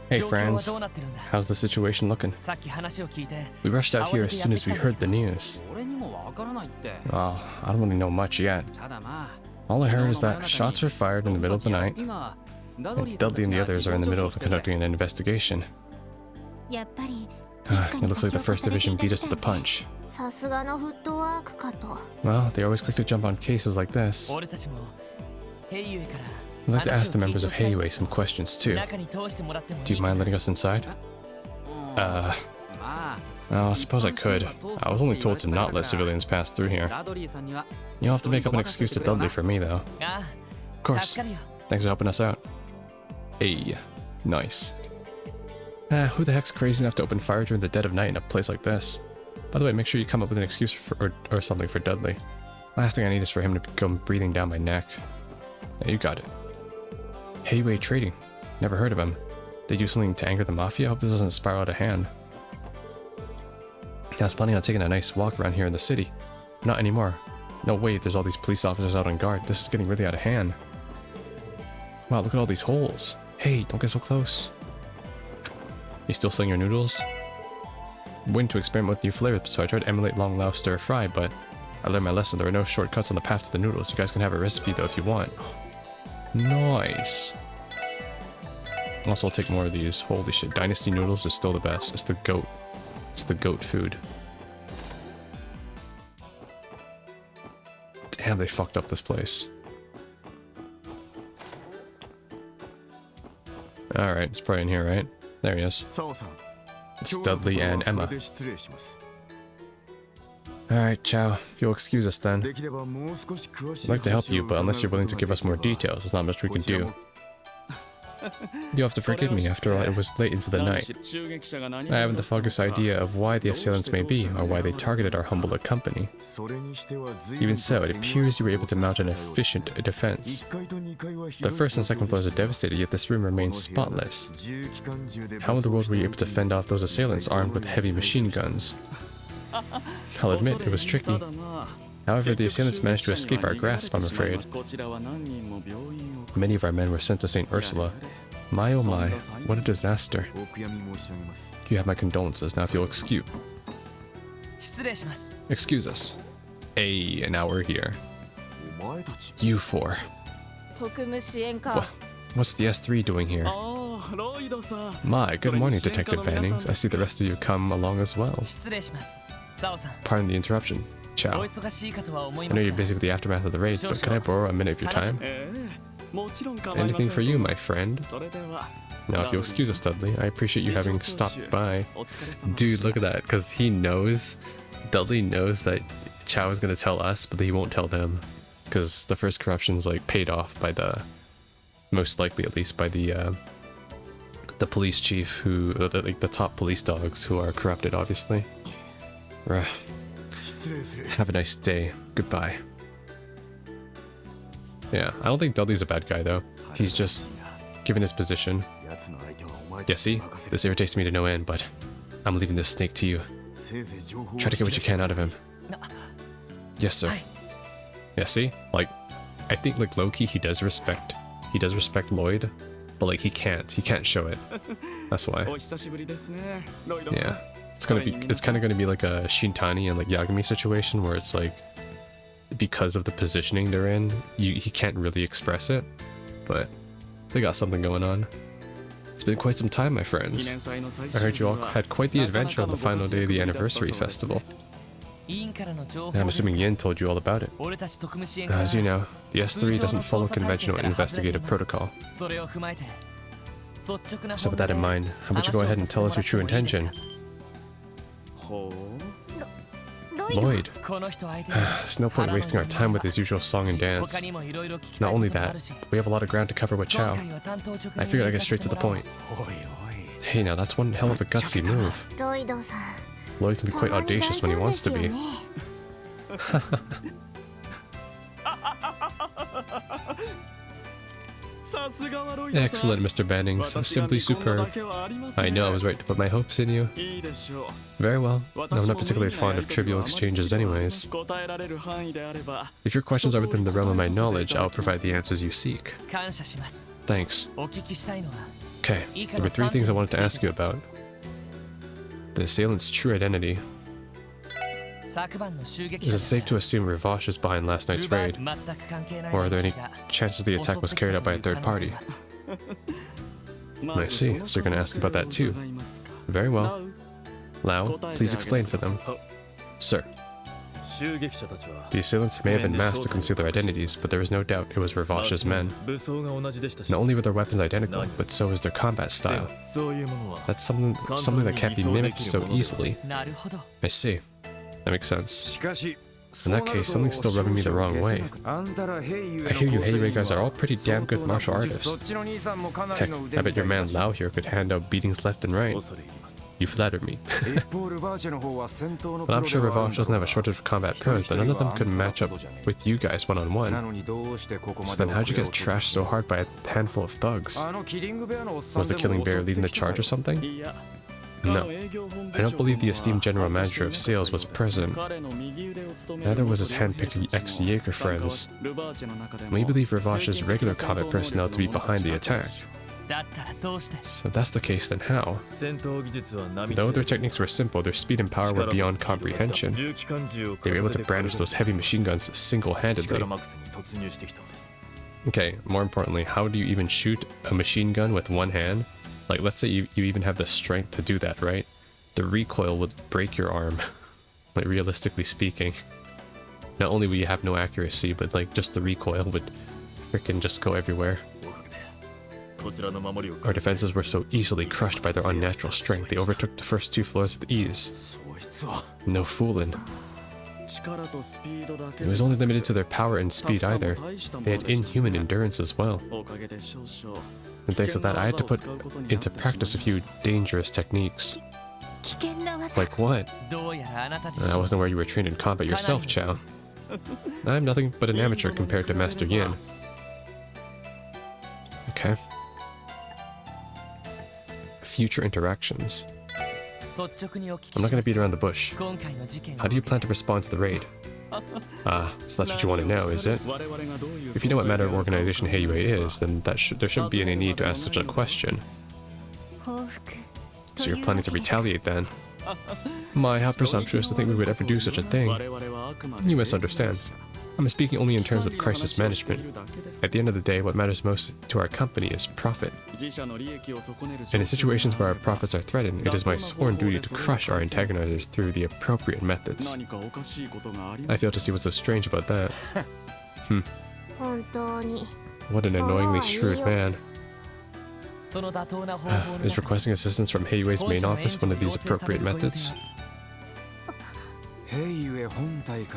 Hey Franz, how's the situation looking? We rushed out here as soon as we heard the news. Well, I don't really know much yet. All I heard is that shots were fired in the middle of the night, and Dudley and the others are in the middle of conducting an investigation. It looks like the First Division beat us to the punch. Well, they're always quick to jump on cases like this. I'd like to ask the members of Heiwei some questions too. Do you mind letting us inside? Well, I suppose I could. I was only told to not let civilians pass through here. You'll have to make up an excuse to Dudley for me, though. Of course. Thanks for helping us out. Hey, nice. Who the heck's crazy enough to open fire during the dead of night in a place like this? By the way, make sure you come up with an excuse or something for Dudley. Last thing I need is for him to come breathing down my neck. Yeah, you got it. Heiwei Trading. Never heard of him. They do something to anger the mafia? I hope this doesn't spiral out of hand. Yeah, I was planning on taking a nice walk around here in the city. Not anymore. No, wait, there's all these police officers out on guard. This is getting really out of hand. Wow, look at all these holes. Hey, don't get so close. You still selling your noodles? I'm waiting to experiment with new flavors, so I tried to emulate long lao stir fry, but I learned my lesson. There are no shortcuts on the path to the noodles. You guys can have a recipe though if you want. Nice. Also, I'll take more of these. Holy shit, Dynasty noodles is still the best. It's the goat. It's the goat food. Damn, they fucked up this place. Alright, it's probably in here, right? There he is. It's Dudley and Emma. Alright, ciao. If you'll excuse us then. I'd like to help you, but unless you're willing to give us more details, there's not much we can do. You'll have to forgive me, after all, it was late into the night. I haven't the foggiest idea of why the assailants may be, or why they targeted our humble company. Even so, it appears you were able to mount an efficient defense. The first and second floors are devastated, yet this room remains spotless. How in the world were you able to fend off those assailants armed with heavy machine guns? I'll admit, it was tricky. However, the assailants managed to escape our grasp, I'm afraid. Many of our men were sent to St. Ursula. My oh my, what a disaster. You have my condolences. Now if you'll excuse us. Hey, and now we're here. You four. What's the S3 doing here? My, good morning, Detective Bannings. I see the rest of you come along as well. Pardon the interruption. Ciao. I know you're busy with the aftermath of the raid, but can I borrow a minute of your time? Anything for you, my friend. Now, if you'll excuse us, Dudley, I appreciate you having stopped by. Dude, look at that, because he knows, Dudley knows that Chow is going to tell us, but he won't tell them. Because the first corruption's like paid off by the, most likely at least, by the police chief who, like the top police dogs who are corrupted, obviously. Have a nice day. Goodbye. Yeah, I don't think Dudley's a bad guy though. He's just, given his position. Yeah, see? This irritates me to no end, but I'm leaving this snake to you. Try to get what you can out of him. Yes, sir. Yeah, see? Like, I think like low-key he does respect Lloyd, but like he can't show it. That's why. Yeah. It's kind of gonna be like a Shintani and like Yagami situation where it's like, because of the positioning they're in, he can't really express it, but they got something going on. It's been quite some time, my friends. I heard you all had quite the adventure on the final day of the anniversary festival. I'm assuming Yin told you all about it. As you know, the S3 doesn't follow conventional investigative protocol. So with that in mind, how about you go ahead and tell us your true intention? Lloyd. There's no point wasting our time with his usual song and dance. Not only that, but we have a lot of ground to cover with Chow. I figured I'd get straight to the point. Hey now, that's one hell of a gutsy move. Lloyd can be quite audacious when he wants to be. Excellent, Mr. Bannings. Simply superb. I know I was right to put my hopes in you. Very well. I'm not particularly fond of trivial exchanges anyways. If your questions are within the realm of my knowledge, I'll provide the answers you seek. Thanks. Okay, there were 3 things I wanted to ask you about. The assailant's true identity. Is it safe to assume Ravash is behind last night's raid? Or are there any chances the attack was carried out by a third party? I see, so you're going to ask about that too. Very well. Lao, please explain for them. Sir. The assailants may have been masked to conceal their identities, but there is no doubt it was Ravash's men. Not only were their weapons identical, but so is their combat style. That's something that can't be mimicked so easily. I see. That makes sense. In that case, something's still rubbing me the wrong way. I hear you Heiyue guys are all pretty damn good martial artists. Heck, I bet your man Lao here could hand out beatings left and right. You flatter me. Well, I'm sure Ravash doesn't have a shortage of combat pros, but none of them could match up with you guys one-on-one. So then how'd you get trashed so hard by a handful of thugs? Was the killing bear leading the charge or something? No. I don't believe the esteemed general manager of sales was present. Neither was his hand-picked ex-Jaeger friends. We believe Ravash's regular combat personnel to be behind the attack. So that's the case, then how? Though their techniques were simple, their speed and power were beyond comprehension. They were able to brandish those heavy machine guns single-handedly. Okay, more importantly, how do you even shoot a machine gun with one hand? Like, let's say you even have the strength to do that, right? The recoil would break your arm, like, realistically speaking. Not only will you have no accuracy, but like, just the recoil would frickin' just go everywhere. Our defenses were so easily crushed by their unnatural strength, they overtook the first 2 floors with ease. No fooling. It was only limited to their power and speed either. They had inhuman endurance as well. And thanks to that, I had to put into practice a few dangerous techniques. Like what? I wasn't where you were trained in combat yourself, Chow. I'm nothing but an amateur compared to Master Yin. Okay. Future interactions. I'm not going to beat around the bush. How do you plan to respond to the raid? Ah, so that's what you want to know, is it? If you know what matter of organization Heiyue is, then there shouldn't be any need to ask such a question. So you're planning to retaliate then? My, how presumptuous to think we would ever do such a thing. You misunderstand. I'm speaking only in terms of crisis management. At the end of the day, what matters most to our company is profit. And in situations where our profits are threatened, it is my sworn duty to crush our antagonizers through the appropriate methods. I fail to see what's so strange about that. What an annoyingly shrewd man. Is requesting assistance from Heiyue's main office one of these appropriate methods?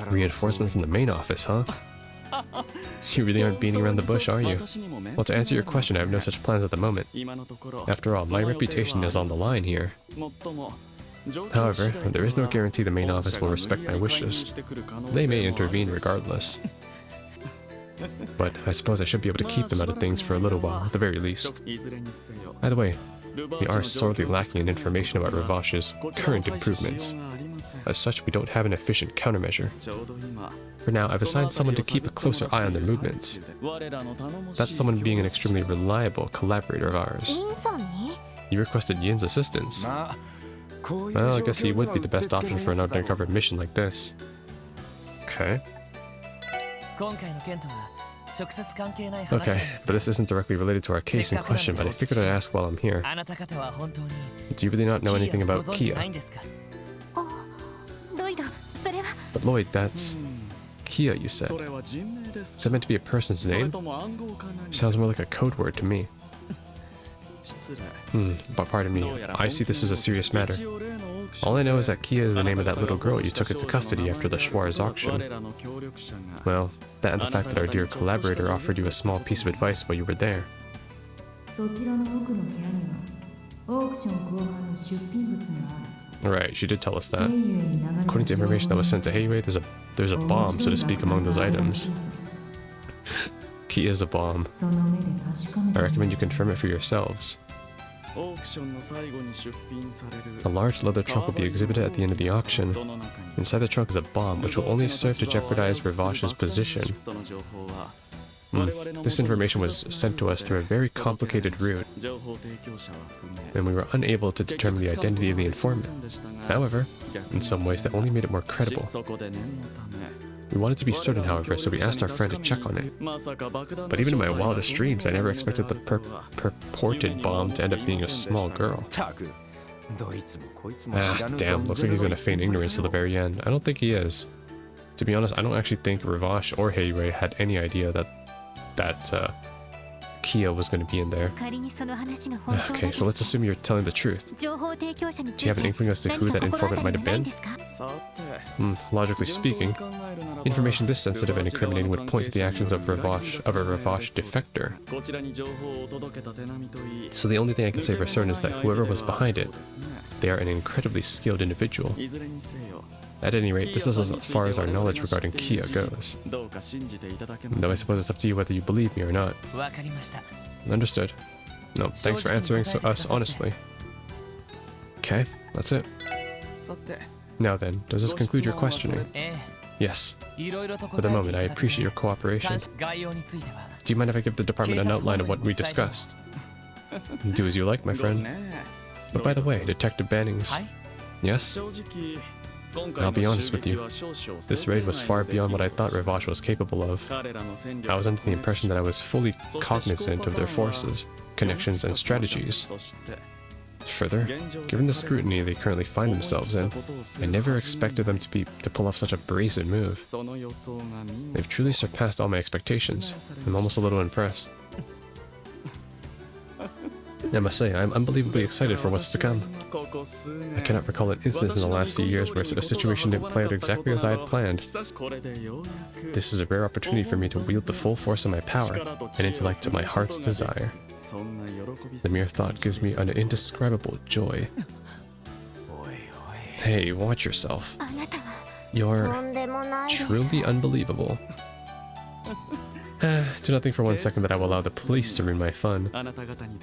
Reinforcement from the main office, huh? You really aren't beating around the bush, are you? Well, to answer your question, I have no such plans at the moment. After all, my reputation is on the line here. However, there is no guarantee the main office will respect my wishes. They may intervene regardless. But I suppose I should be able to keep them out of things for a little while, at the very least. Either way, we are sorely lacking in information about Ravash's current improvements. As such, we don't have an efficient countermeasure. For now, I've assigned someone to keep a closer eye on their movements. That's someone being an extremely reliable collaborator of ours. You requested Yin's assistance. Well, I guess he would be the best option for an undercover mission like this. Okay. Okay, but this isn't directly related to our case in question, but I figured I'd ask while I'm here. Do you really not know anything about Kia? But Lloyd, that's... Kia, you said. Is that meant to be a person's name? Sounds more like a code word to me. But pardon me, I see this as a serious matter. All I know is that Kia is the name of that little girl you took into custody after the Schwarz auction. Well, that and the fact that our dear collaborator offered you a small piece of advice while you were there. Alright, she did tell us that. According to information that was sent to Heiyue, there's a bomb, so to speak, among those items. Key is a bomb. I recommend you confirm it for yourselves. A large leather trunk will be exhibited at the end of the auction. Inside the trunk is a bomb, which will only serve to jeopardize Ravash's position. This information was sent to us through a very complicated route, and we were unable to determine the identity of the informant. However, in some ways that only made it more credible. We wanted to be certain, however, so we asked our friend to check on it. But even in my wildest dreams, I never expected the purported bomb to end up being a small girl. Ah, damn, looks like he's gonna feign ignorance till the very end. I don't think he is. To be honest, I don't actually think Ravash or Heiwei had any idea that Kia was going to be in there. Okay, so let's assume you're telling the truth. Do you have an inkling as to who that informant might have been? Logically speaking, information this sensitive and incriminating would point to the actions of a Ravash defector. So the only thing I can say for certain is that whoever was behind it, they are an incredibly skilled individual. At any rate, this is as far as our knowledge regarding Kia goes. Though I suppose it's up to you whether you believe me or not. Understood. No, thanks for answering us honestly. Okay, that's it. Now then, does this conclude your questioning? Yes. For the moment, I appreciate your cooperation. Do you mind if I give the department an outline of what we discussed? Do as you like, my friend. But by the way, Detective Bannings... Yes? I'll be honest with you. This raid was far beyond what I thought Ravash was capable of. I was under the impression that I was fully cognizant of their forces, connections, and strategies. Further, given the scrutiny they currently find themselves in, I never expected them to pull off such a brazen move. They've truly surpassed all my expectations. I'm almost a little impressed. I must say, I'm unbelievably excited for what's to come. I cannot recall an instance in the last few years where a situation didn't play out exactly as I had planned. This is a rare opportunity for me to wield the full force of my power and intellect to my heart's desire. The mere thought gives me an indescribable joy. Hey, watch yourself. You're truly unbelievable. Do not think for one second that I will allow the police to ruin my fun.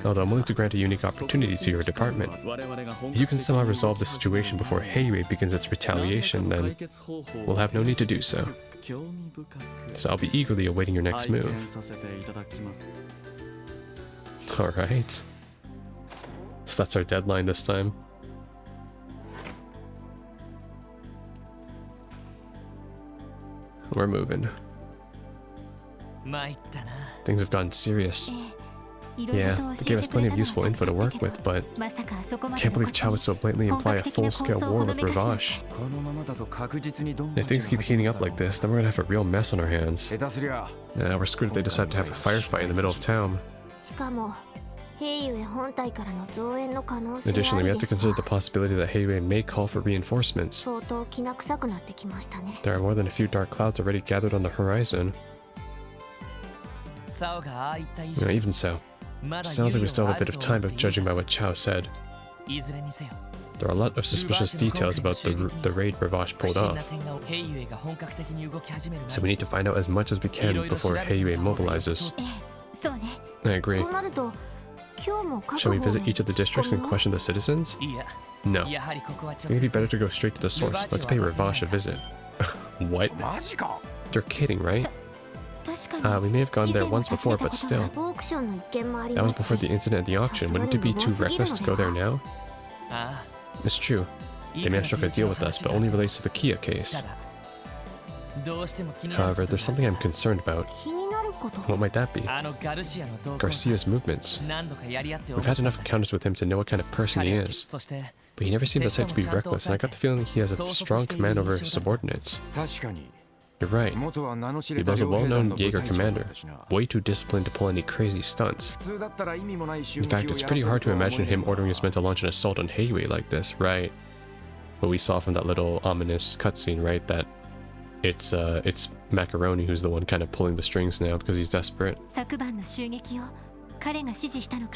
Although I'm willing to grant a unique opportunity to your department. If you can somehow resolve the situation before Heiwei begins its retaliation, then we'll have no need to do so. So I'll be eagerly awaiting your next move. Alright. So that's our deadline this time. We're moving. Things have gotten serious. Yeah, they gave us plenty of useful info to work with, but I can't believe Chow would so blatantly imply a full-scale war with Ravash. If things keep heating up like this, then we're gonna have a real mess on our hands. We're screwed if they decide to have a firefight in the middle of town. Additionally, we have to consider the possibility that Heiwei may call for reinforcements. There are more than a few dark clouds already gathered on the horizon. Even so, sounds like we still have a bit of time, judging by what Chow said. There are a lot of suspicious details about the raid Ravash pulled off. So we need to find out as much as we can before Heiwei mobilizes. I agree. Shall we visit each of the districts and question the citizens? No. I think it'd be better to go straight to the source. Let's pay Ravash a visit. What? You're kidding, right? We may have gone there once before, but still. That was before the incident at the auction. Wouldn't it be too reckless to go there now? It's true. They may have struck a deal with us, but only relates to the Kia case. However, there's something I'm concerned about. What might that be? Garcia's movements. We've had enough encounters with him to know what kind of person he is. But he never seemed the type to be reckless, and I got the feeling he has a strong command over his subordinates. You're right. He was a well-known Jaeger commander, way too disciplined to pull any crazy stunts. In fact, it's pretty hard to imagine him ordering his men to launch an assault on Heiwei like this, right? But we saw from that little ominous cutscene, right, that it's Macaroni who's the one kind of pulling the strings now because he's desperate. So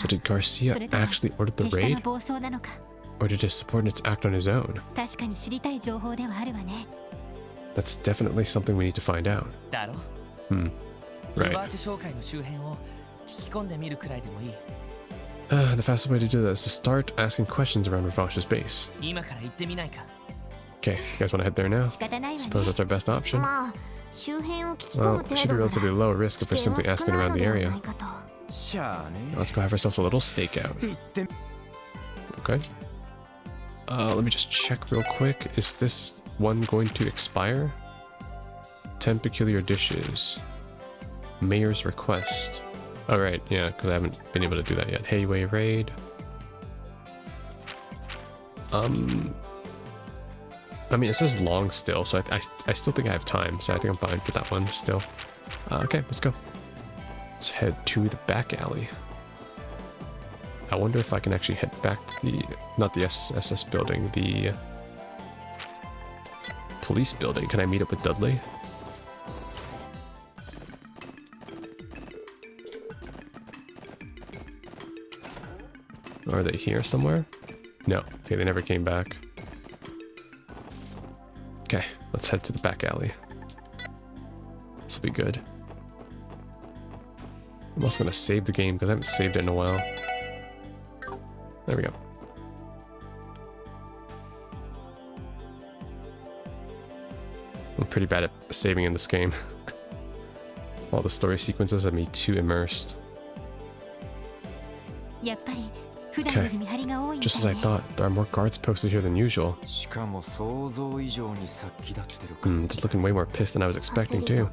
did Garcia actually order the raid? Or did his subordinates act on his own? That's definitely something we need to find out. Right. The fastest way to do that is to start asking questions around Ravash's base. Okay, you guys want to head there now? Suppose that's our best option. Well, it should be relatively low risk if we're simply asking around the area. Let's go have ourselves a little stakeout. Okay. Let me just check real quick. Is this one going to expire? 10 peculiar dishes. Mayor's request. Alright, yeah, because I haven't been able to do that yet. Hayway raid. I mean, it says long still, so I still think I have time, so I think I'm fine for that one still. Okay, let's go. Let's head to the back alley. I wonder if I can actually head back to the, not the SS building, the police building. Can I meet up with Dudley? Are they here somewhere? No. Okay, they never came back. Okay, let's head to the back alley. This will be good. I'm also going to save the game because I haven't saved it in a while. There we go. I'm pretty bad at saving in this game. All the story sequences have me too immersed. Okay, just as I thought, there are more guards posted here than usual. They're looking way more pissed than I was expecting too.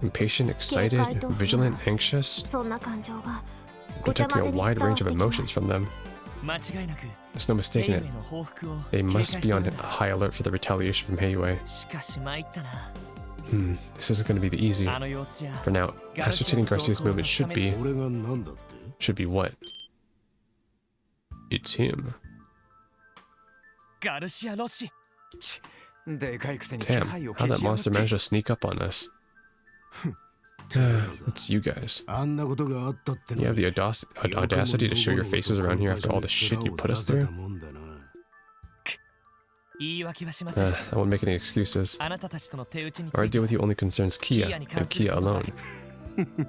Impatient, excited, vigilant, anxious. I'm detecting a wide range of emotions from them. There's no mistaking it. They must be on high alert for the retaliation from Hayway. This isn't going to be the easy. For now, ascertaining Garcia's movement should be what? It's him. Damn, how'd that monster manage to sneak up on us? It's you guys. You have the audacity to show your faces around here after all the shit you put us through? I won't make any excuses. Our deal with you only concerns Kia, and Kia alone.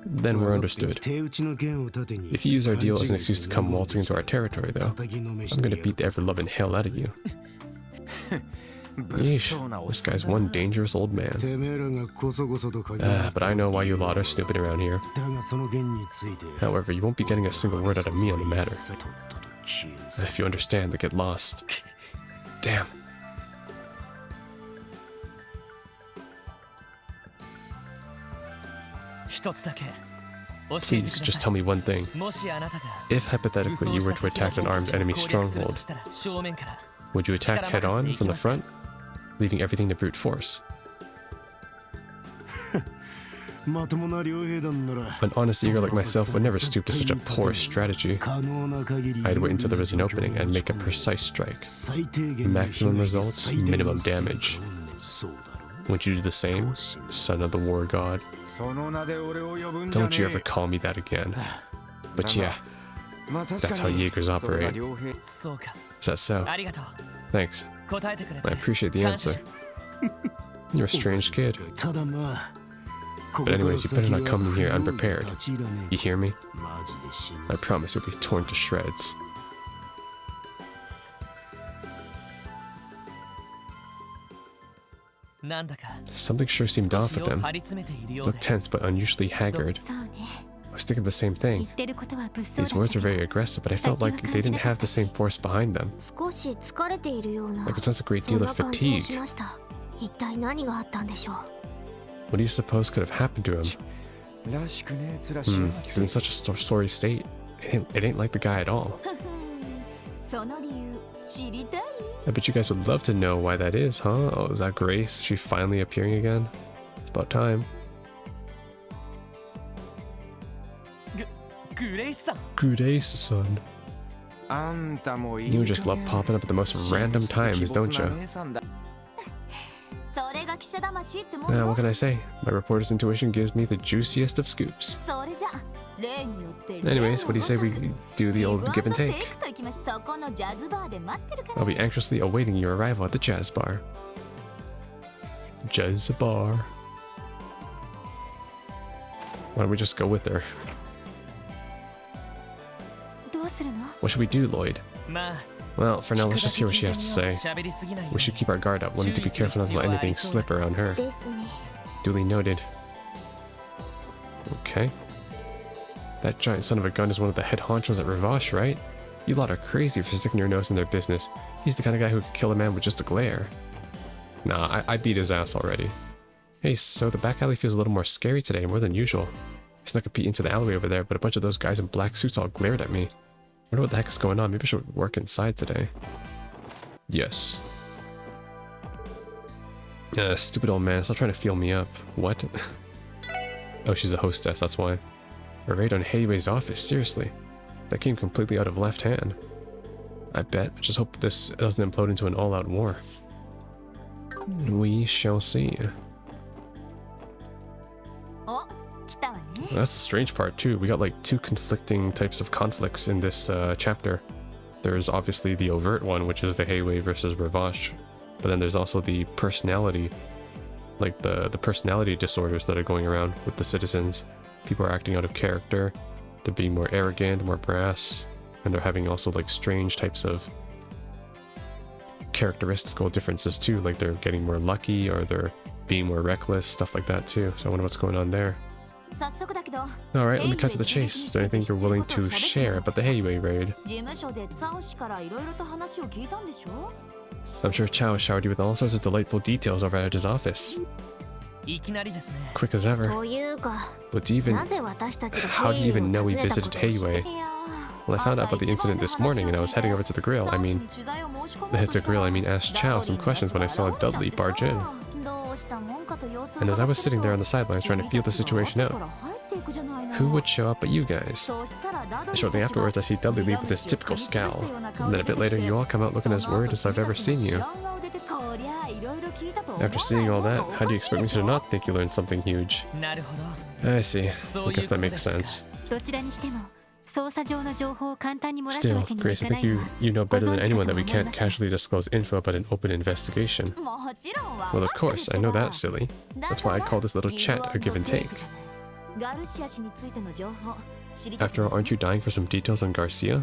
Then we're understood. If you use our deal as an excuse to come waltzing into our territory, though, I'm gonna beat the ever-loving hell out of you. Yeesh, this guy's one dangerous old man. But I know why you lot are snooping around here. However, you won't be getting a single word out of me on the matter. If you understand, then get lost. Damn. Please, just tell me one thing. If hypothetically you were to attack an armed enemy stronghold, would you attack head-on from the front, leaving everything to brute force? An honest eager like myself would never stoop to such a poor strategy. I'd wait until there was an opening and make a precise strike. Maximum results, minimum damage. Wouldn't you do the same, son of the war god? Don't you ever call me that again. But yeah, that's how Jaegers operate. Is that so? Thanks. I appreciate the answer. You're a strange kid. But anyways, you better not come in here unprepared. You hear me? I promise you'll be torn to shreds. Something sure seemed off with them. Looked tense but unusually haggard. I was thinking the same thing. These words were very aggressive, but I felt like they didn't have the same force behind them. I could sense a great deal of fatigue. What do you suppose could have happened to him? He's in such a sorry state. It ain't like the guy at all. I bet you guys would love to know why that is, huh? Oh, is that Grace? Is she finally appearing again? It's about time. Grace-san. You just love popping up at the most random times, don't you? What can I say? My reporter's intuition gives me the juiciest of scoops. Anyways, what do you say we do the old give and take? I'll be anxiously awaiting your arrival at the jazz bar. Jazz bar. Why don't we just go with her? What should we do, Lloyd? Well, for now, let's just hear what she has to say. We should keep our guard up. We'll need to be careful not to let anything slip around her. Duly noted. Okay. That giant son of a gun is one of the head honchos at Ravash, right? You lot are crazy for sticking your nose in their business. He's the kind of guy who could kill a man with just a glare. Nah, I beat his ass already. Hey, so the back alley feels a little more scary today, more than usual. I snuck a peek into the alleyway over there, but a bunch of those guys in black suits all glared at me. Wonder what the heck is going on. Maybe I should work inside today. Yes. Stupid old man, stop trying to feel me up. What? Oh, she's a hostess, that's why. A raid on Heiwei's office, seriously. That came completely out of left hand. I bet. I just hope this doesn't implode into an all-out war. We shall see. That's the strange part too. We got like two conflicting types of conflicts in this chapter. There's obviously the overt one, which is the Heiwei versus Ravash. But then there's also the personality, like the personality disorders that are going around with the citizens. People are acting out of character. They're being more arrogant, more brass. And they're having also like strange types of characteristical differences too. Like they're getting more lucky or they're being more reckless, stuff like that too. So I wonder what's going on there. Alright, let me cut to the chase. Is there anything you're willing to share about the Heiwei raid? I'm sure Chao showered you with all sorts of delightful details over at his office. Quick as ever. But how do you even know we visited Heiwei? Well, I found out about the incident this morning and I was heading over to the grill. I mean, asked Chao some questions when I saw Dudley barge in. And as I was sitting there on the sidelines trying to feel the situation out, who would show up but you guys? Shortly afterwards, I see Dudley leave with his typical scowl. And then a bit later, you all come out looking as worried as I've ever seen you. After seeing all that, how do you expect me to not think you learned something huge? I see. I guess that makes sense. Still, Grace, I think you know better than anyone that we can't casually disclose info about an open investigation. Well, of course, I know that, silly. That's why I call this little chat a give and take. After all, aren't you dying for some details on Garcia?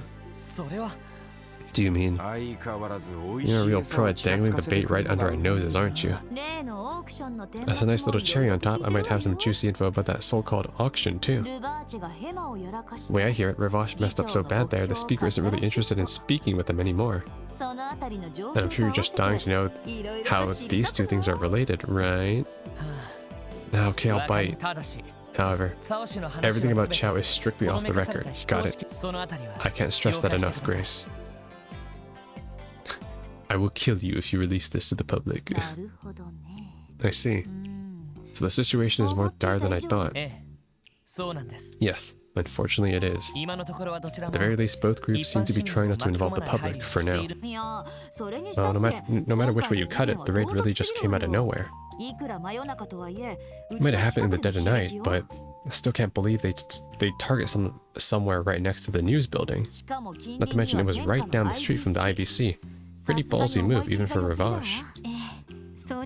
Do you mean? You're a real pro at dangling the bait right under our noses, aren't you? As a nice little cherry on top, I might have some juicy info about that so-called auction, too. The way I hear it, Ravash messed up so bad there, the speaker isn't really interested in speaking with them anymore. And I'm sure you're just dying to know how these two things are related, right? Okay, I'll bite. However, everything about Chao is strictly off the record. Got it. I can't stress that enough, Grace. I will kill you if you release this to the public. I see. So the situation is more dire than I thought. Yes, unfortunately it is. At the very least, both groups seem to be trying not to involve the public, for now. No matter which way you cut it, the raid really just came out of nowhere. It might have happened in the dead of night, but I still can't believe they target somewhere right next to the news building. Not to mention it was right down the street from the IBC. Pretty ballsy move, even for Ravash.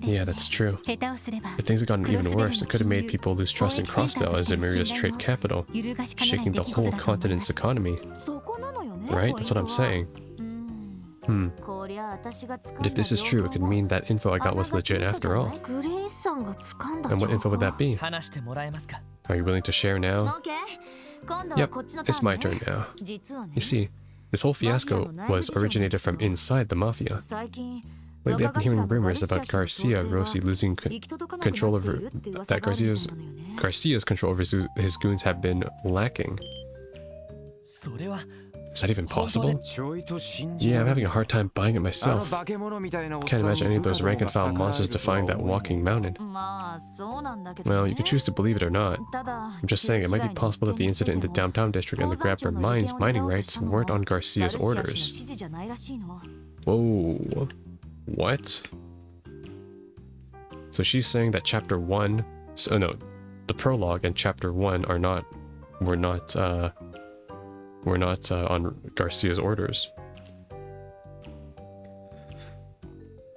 Yeah, that's true. If things had gotten even worse, it could have made people lose trust in Crossbell as Amiria's trade capital, shaking the whole continent's economy. Right? That's what I'm saying. But if this is true, it could mean that info I got was legit after all. And what info would that be? Are you willing to share now? Yep, it's my turn now. You see, this whole fiasco was originated from inside the mafia. Lately I've been hearing rumors about Garcia losing control over... that Garcia's control over his goons have been lacking. Is that even possible? Yeah, I'm having a hard time buying it myself. Can't imagine any of those rank-and-file monsters defying that walking mountain. Well, you can choose to believe it or not. I'm just saying it might be possible that the incident in the downtown district and the grab for mining rights weren't on Garcia's orders. Whoa. What? So she's saying that chapter 1... So no, the prologue and chapter 1 were not on Garcia's orders.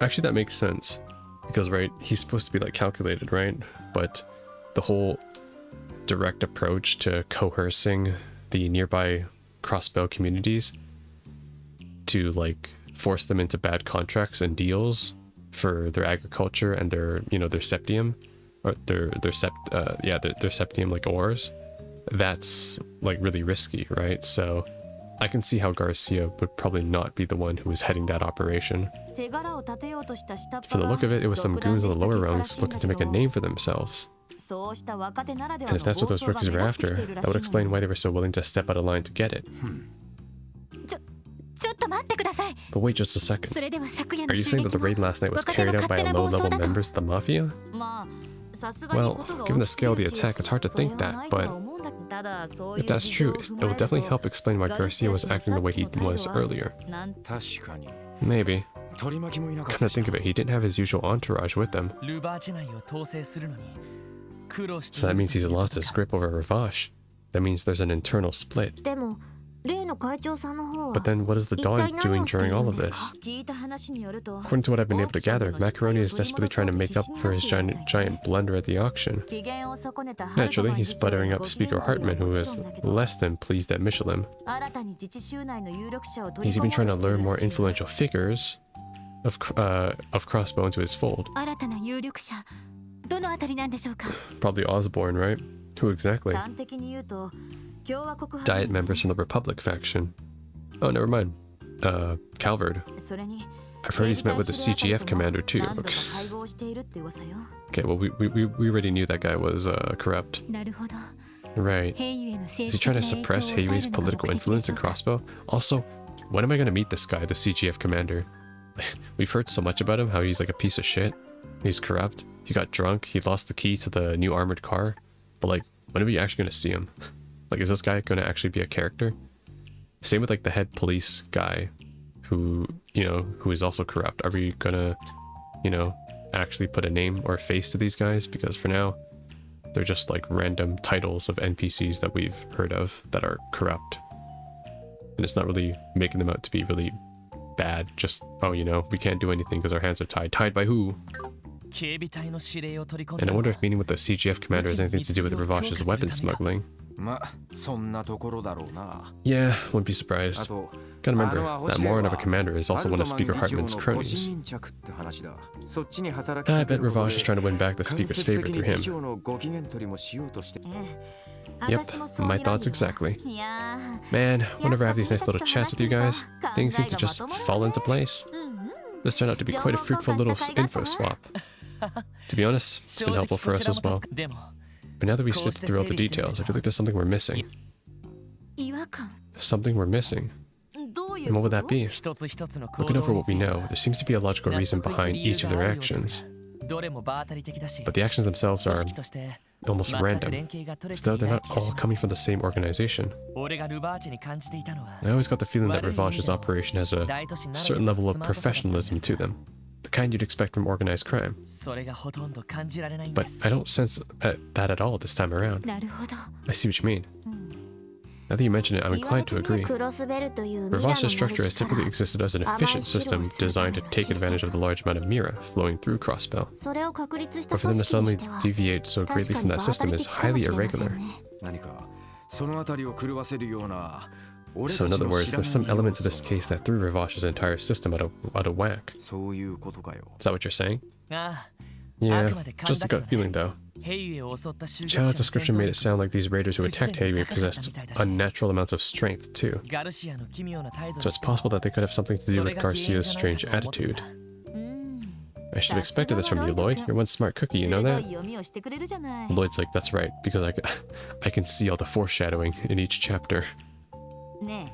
Actually, that makes sense. Because, right, he's supposed to be, like, calculated, right? But the whole direct approach to coercing the nearby Crossbell communities to, like, force them into bad contracts and deals for their agriculture and their, their septium, or their septium like ores, that's like really risky, right? So I can see how Garcia would probably not be the one who was heading that operation. For the look of it, it was some goons on the lower rungs looking to make a name for themselves. And if that's what those rookies were after, that would explain why they were so willing to step out of line to get it. But wait just a second. Are you saying that the raid last night was carried out by low-level members of the mafia? Well, given the scale of the attack, it's hard to think that, but if that's true, it will definitely help explain why Garcia was acting the way he was earlier. Maybe. Come to think of it, he didn't have his usual entourage with him. So that means he's lost his grip over Ravash. That means there's an internal split. But then what is the Dawn doing during all of this? According to what I've been able to gather, Macaroni is desperately trying to make up for his giant blunder at the auction. Naturally, he's sputtering up Speaker Hartman, who is less than pleased at Michelin. He's even trying to lure more influential figures of Crossbow into his fold. Probably Osborne, right? Who exactly? Diet members from the Republic faction. Oh, never mind. Calvard. I've heard he's met with the CGF commander too. Okay, well, we already knew that guy was corrupt. Right. Is he trying to suppress Heiyui's political influence in Crossbow? Also, when am I going to meet this guy, the CGF commander? We've heard so much about him, how he's like a piece of shit. He's corrupt. He got drunk. He lost the key to the new armored car. But like, when are we actually going to see him? Like, is this guy going to actually be a character? Same with like the head police guy who, you know, who is also corrupt. Are we going to, you know, actually put a name or a face to these guys? Because for now, they're just like random titles of NPCs that we've heard of that are corrupt. And it's not really making them out to be really bad. Just, oh, you know, we can't do anything because our hands are tied. Tied by who? And I wonder if meeting with the CGF commander has anything to do with Ravash's weapon smuggling. Yeah, wouldn't be surprised. Gotta remember, that moron of a commander is also one of Speaker Hartman's cronies. I bet Ravash is trying to win back the Speaker's favor through him. Yep, my thoughts exactly. Man, whenever I have these nice little chats with you guys, things seem to just fall into place. This turned out to be quite a fruitful little info swap. To be honest, it's been helpful for us as well. But now that we've sifted through all the details, I feel like there's something we're missing. Something we're missing. And what would that be? Looking over what we know, there seems to be a logical reason behind each of their actions. But the actions themselves are almost random, as though they're not all coming from the same organization. I always got the feeling that Revash's operation has a certain level of professionalism to them. The kind you'd expect from organized crime. But I don't sense that at all this time around. I see what you mean. Now that you mention it, I'm inclined to agree. Ravash's structure has typically existed as an efficient system designed to take advantage of the large amount of Mira flowing through Crossbell. But for them to suddenly deviate so greatly from that system is highly irregular. So in other words, there's some element to this case that threw Ravash's entire system out of whack. Is that what you're saying? Yeah, just a gut feeling though. Chow's description made it sound like these raiders who attacked Heiyui possessed unnatural amounts of strength too. So it's possible that they could have something to do with Garcia's strange attitude. I should have expected this from you, Lloyd. You're one smart cookie, you know that? Lloyd's like, that's right, because I can see all the foreshadowing in each chapter. Hey,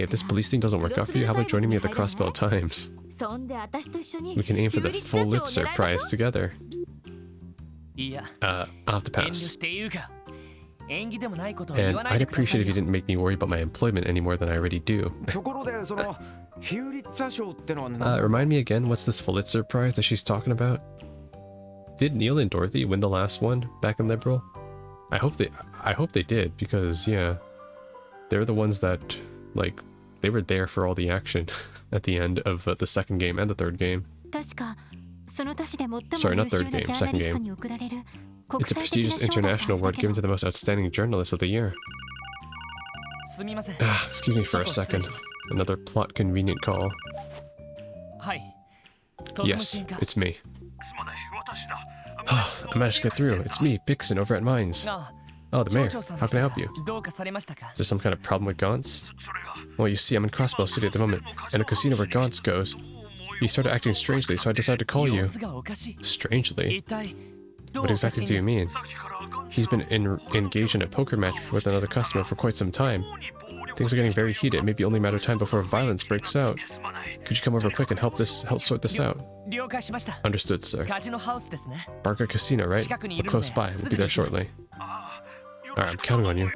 if this police thing doesn't work out for you, how about joining me at the Crossbell Times? We can aim for the Pulitzer Prize together. I'll have to pass. And I'd appreciate if you didn't make me worry about my employment any more than I already do. Remind me again, what's this Pulitzer Prize that she's talking about? Did Neil and Dorothy win the last one back in Liberal? I hope they did, because yeah, they're the ones that, like, they were there for all the action at the end of the second game and the third game. Sorry, not third game, second game. It's a prestigious international award given to the most outstanding journalist of the year. Excuse me for a second. Another plot convenient call. Yes, it's me. I managed to get through. It's me, Bixen, over at Mines. Oh, the mayor. How can I help you? Is there some kind of problem with Gaunt's? Well, you see, I'm in Crossbow City at the moment, and the casino where Gaunt's goes. He started acting strangely, so I decided to call you. Strangely? What exactly do you mean? He's been engaged in a poker match with another customer for quite some time. Things are getting very heated. It may be only a matter of time before violence breaks out. Could you come over quick and help sort this out? Understood, sir. Barker Casino, right? We're close by. We'll be there shortly. Alright, I'm counting on you.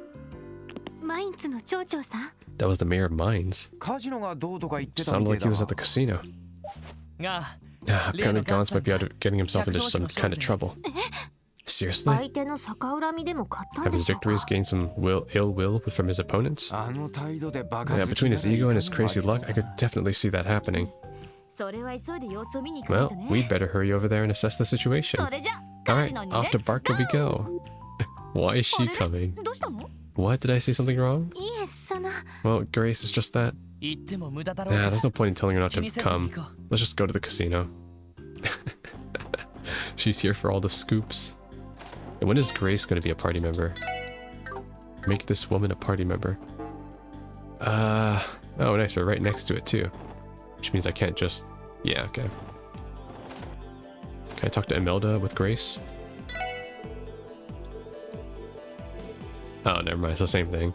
That was the mayor of Mines. Sounded like he was at the casino. Apparently Gaunt's might be getting himself into some kind of trouble. Seriously? Have his victories gained some ill will from his opponents? Yeah, between his ego and his crazy luck, I could definitely see that happening. Well, we'd better hurry over there and assess the situation. Alright, off to Barker we go. Why is she coming? What? Did I say something wrong? Well, Grace is just that. Nah, there's no point in telling her not to come. Let's just go to the casino. She's here for all the scoops. And when is Grace going to be a party member? Make this woman a party member. Oh nice, we're right next to it too. Which means I can't just... Yeah, okay. Can I talk to Imelda with Grace? Oh, never mind, it's the same thing.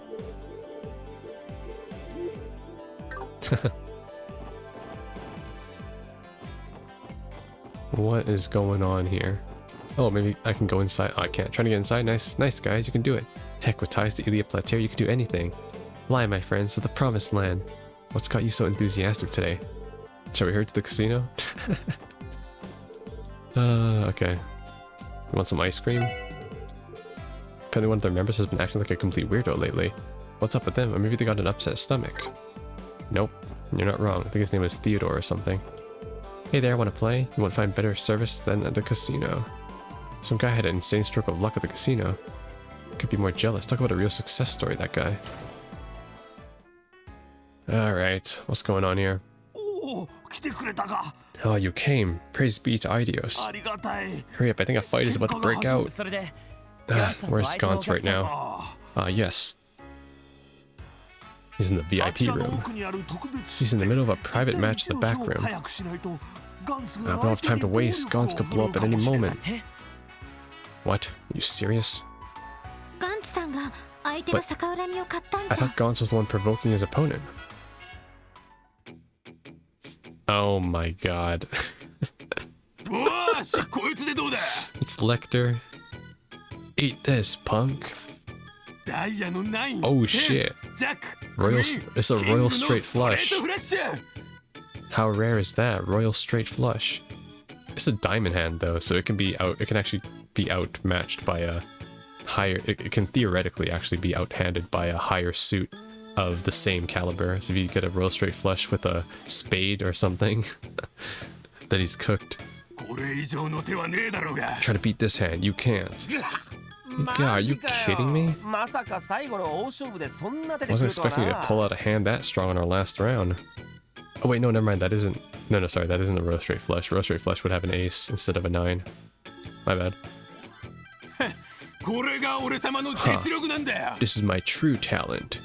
What is going on here? Oh, maybe I can go inside. Oh, I can't. Trying to get inside. Nice guys, you can do it. Heck, with ties to Ilia Plateau, you can do anything. Fly, my friends, to the promised land. What's got you so enthusiastic today? Shall we head to the casino? Okay. You want some ice cream? Apparently one of their members has been acting like a complete weirdo lately. What's up with them? Or maybe they got an upset stomach. Nope, you're not wrong. I think his name is Theodore or something. Hey there, want to play? You want to find better service than at the casino? Some guy had an insane stroke of luck at the casino. Could be more jealous. Talk about a real success story, that guy. Alright, what's going on here? Oh, you came. Praise be to Idios. Hurry up, I think a fight is about to break out. Where's Gaunt's right now? Yes. He's in the VIP room. He's in the middle of a private match in the back room. I don't have time to waste. Gaunt's could blow up at any moment. What? Are you serious? But I thought Gaunt's was the one provoking his opponent. Oh my god. It's Lecter. Eat this, punk. Oh shit. It's a royal straight flush. How rare is that? Royal straight flush. It's a diamond hand though, so it can actually be outmatched by a higher, it can theoretically actually be outhanded by a higher suit of the same caliber. So if you get a royal straight flush with a spade or something, then he's cooked. Try to beat this hand, you can't. God, are you kidding me? I wasn't expecting you to pull out a hand that strong in our last round. Oh wait, no, never mind, that isn't... No, sorry, that isn't a royal straight flush. Royal straight flush would have an ace instead of a 9. My bad. Huh. This is my true talent.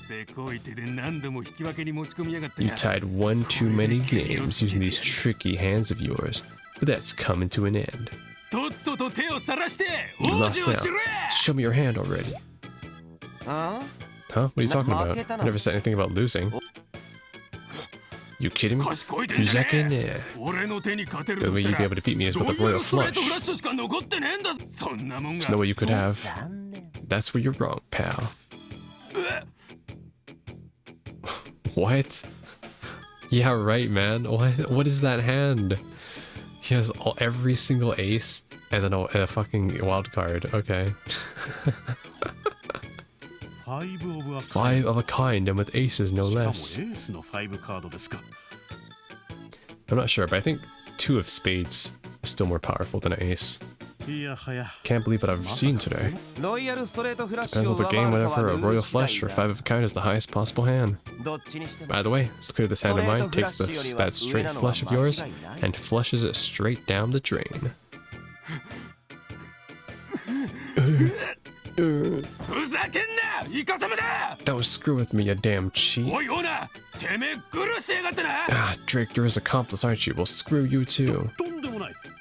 You tied one too many games using these tricky hands of yours, but that's coming to an end. You lost now. Show me your hand already. Huh? What are you talking about? I never said anything about losing. You kidding me? The way you'd be able to beat me is with a royal flush. There's no way you could have. That's where you're wrong, pal. What? Yeah, right, man. What is that hand? He has every single ace and then a fucking wild card. Okay. 5 of a kind and with aces, no less. I'm not sure, but I think 2 of spades is still more powerful than an ace. Can't believe what I've seen today. Depends on the game, whenever a royal flush or 5 of a kind is the highest possible hand. By the way, let's clear this hand of mine, takes that straight flush of yours, and flushes it straight down the drain. Don't screw with me, you damn cheat. Ah, Drake, you're his accomplice, aren't you? Well, screw you too.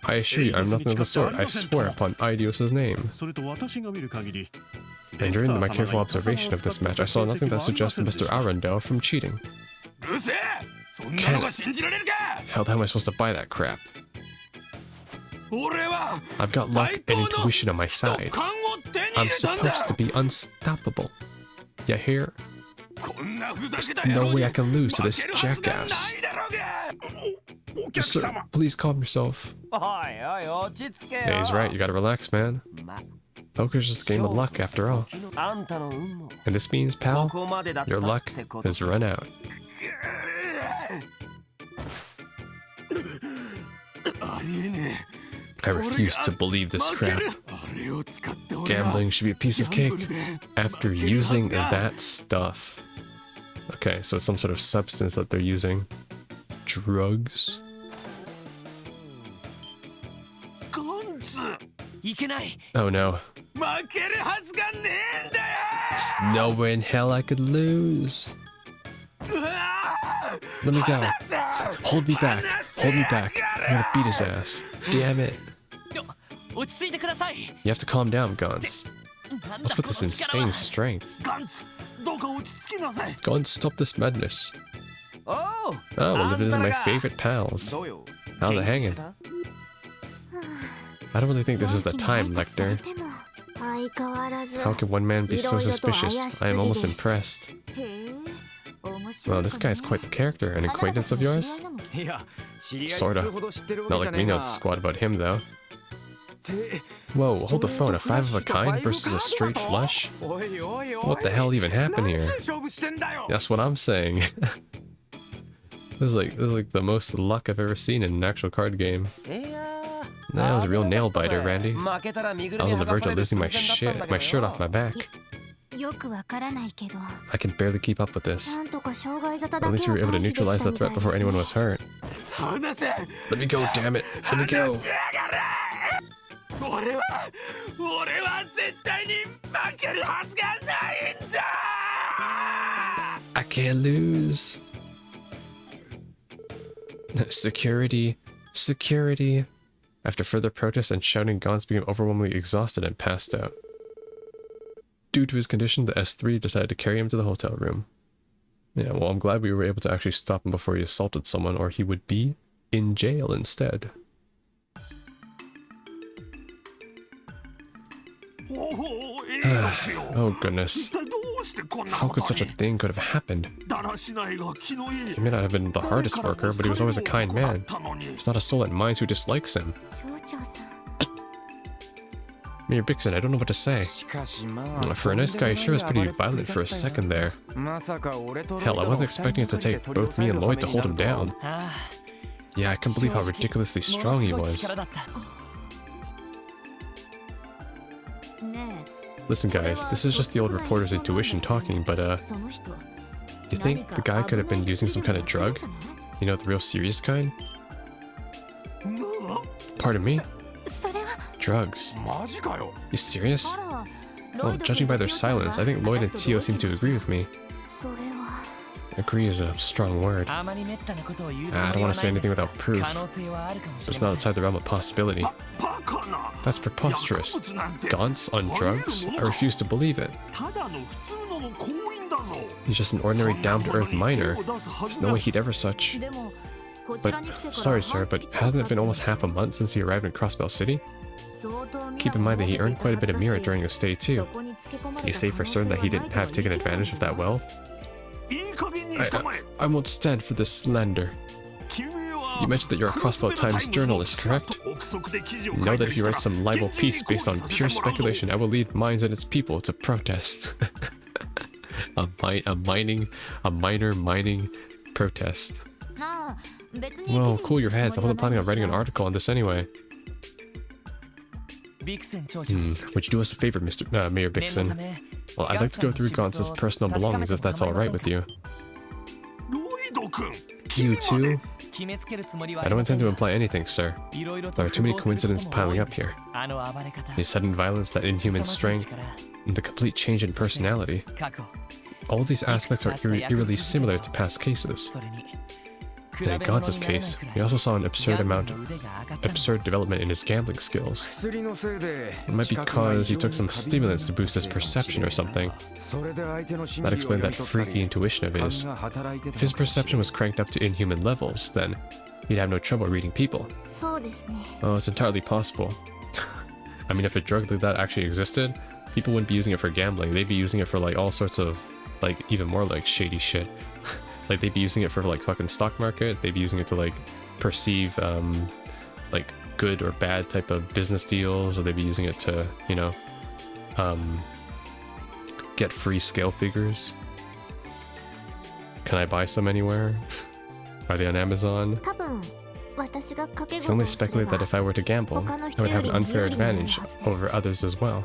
I assure you, I'm nothing of the sort. I swear upon Aidios' name. And during my careful observation of this match, I saw nothing that suggested Mr. Arundel from cheating. How the hell am I supposed to buy that crap? I've got luck and intuition on my side. I'm supposed to be unstoppable. You hear? There's no way I can lose to this jackass. Sir, please calm yourself. Yeah, he's right. You gotta relax, man. Poker's just a game of luck, after all. And this means, pal, your luck has run out. I refuse to believe this crap. Gambling should be a piece of cake after using that stuff. Okay, so it's some sort of substance that they're using. Drugs? Oh no. There's nowhere in hell I could lose. Let me go. Hold me back. Hold me back. I'm gonna beat his ass. Damn it. You have to calm down, Gans. What's with this insane strength? Gans, stop this madness. Oh, well, it is my favorite pals. How's it hanging? I don't really think this is the time, Lecter. How can one man be so suspicious? I am almost impressed. Well, this guy's quite the character. An acquaintance of yours? Sorta. Not like we know squat about him, though. Whoa, hold the phone. A 5 of a kind versus a straight flush? What the hell even happened here? That's what I'm saying. This is like the most luck I've ever seen in an actual card game. That was a real nail biter, Randy. I was on the verge of losing my shirt off my back. I can barely keep up with this. At least we were able to neutralize the threat before anyone was hurt. Let me go, damn it. Let me go. I can't lose. Security. Security. After further protests and shouting, Gans became overwhelmingly exhausted and passed out. Due to his condition, the S3 decided to carry him to the hotel room. Yeah, well, I'm glad we were able to actually stop him before he assaulted someone, or he would be in jail instead. Oh goodness. How could such a thing could have happened? He may not have been the hardest worker, but he was always a kind man. There's not a soul at Mines who dislikes him. Mayor Bixen, I don't know what to say. For a nice guy, he sure was pretty violent for a second there. Hell, I wasn't expecting it to take both me and Lloyd to hold him down. Yeah, I can't believe how ridiculously strong he was. Listen guys, this is just the old reporter's intuition talking, but do you think the guy could have been using some kind of drug? You know, the real serious kind? Pardon me? Drugs. You serious? Well, judging by their silence, I think Lloyd and Tio seem to agree with me. Agree is a strong word. I don't want to say anything without proof, but it's not outside the realm of possibility. That's preposterous. Gans on drugs? I refuse to believe it. He's just an ordinary down-to-earth miner. There's no way he'd ever such. But, sorry sir, but hasn't it been almost half a month since he arrived in Crossbell City? Keep in mind that he earned quite a bit of Mira during his stay too. Can you say for certain that he didn't have taken advantage of that wealth? I won't stand for this slander. You mentioned that you're a Crossbell Times journalist, correct? Know that if you write some libel piece based on pure speculation, I will lead Mines and its people to protest. a minor mining protest. Well, cool your heads. I wasn't planning on writing an article on this anyway. Would you do us a favor, Mayor Bixen? Well, I'd like to go through Gans's personal belongings if that's alright with you. You too? I don't intend to imply anything, sir. There are too many coincidences piling up here. The sudden violence, that inhuman strength, and the complete change in personality. All of these aspects are eerily similar to past cases. In Gaunt's case, we also saw an absurd development in his gambling skills. It might be because he took some stimulants to boost his perception or something. That explained that freaky intuition of his. If his perception was cranked up to inhuman levels, then he'd have no trouble reading people. Oh, it's entirely possible. I mean, if a drug like that actually existed, people wouldn't be using it for gambling. They'd be using it for like all sorts of, like, even more like shady shit. Like, they'd be using it for like fucking stock market. They'd be using it to like perceive like good or bad type of business deals, or they'd be using it to, you know, get free scale figures. Can I buy some anywhere? Are they on Amazon? I can only speculate that if I were to gamble, I would have an unfair advantage over others as well.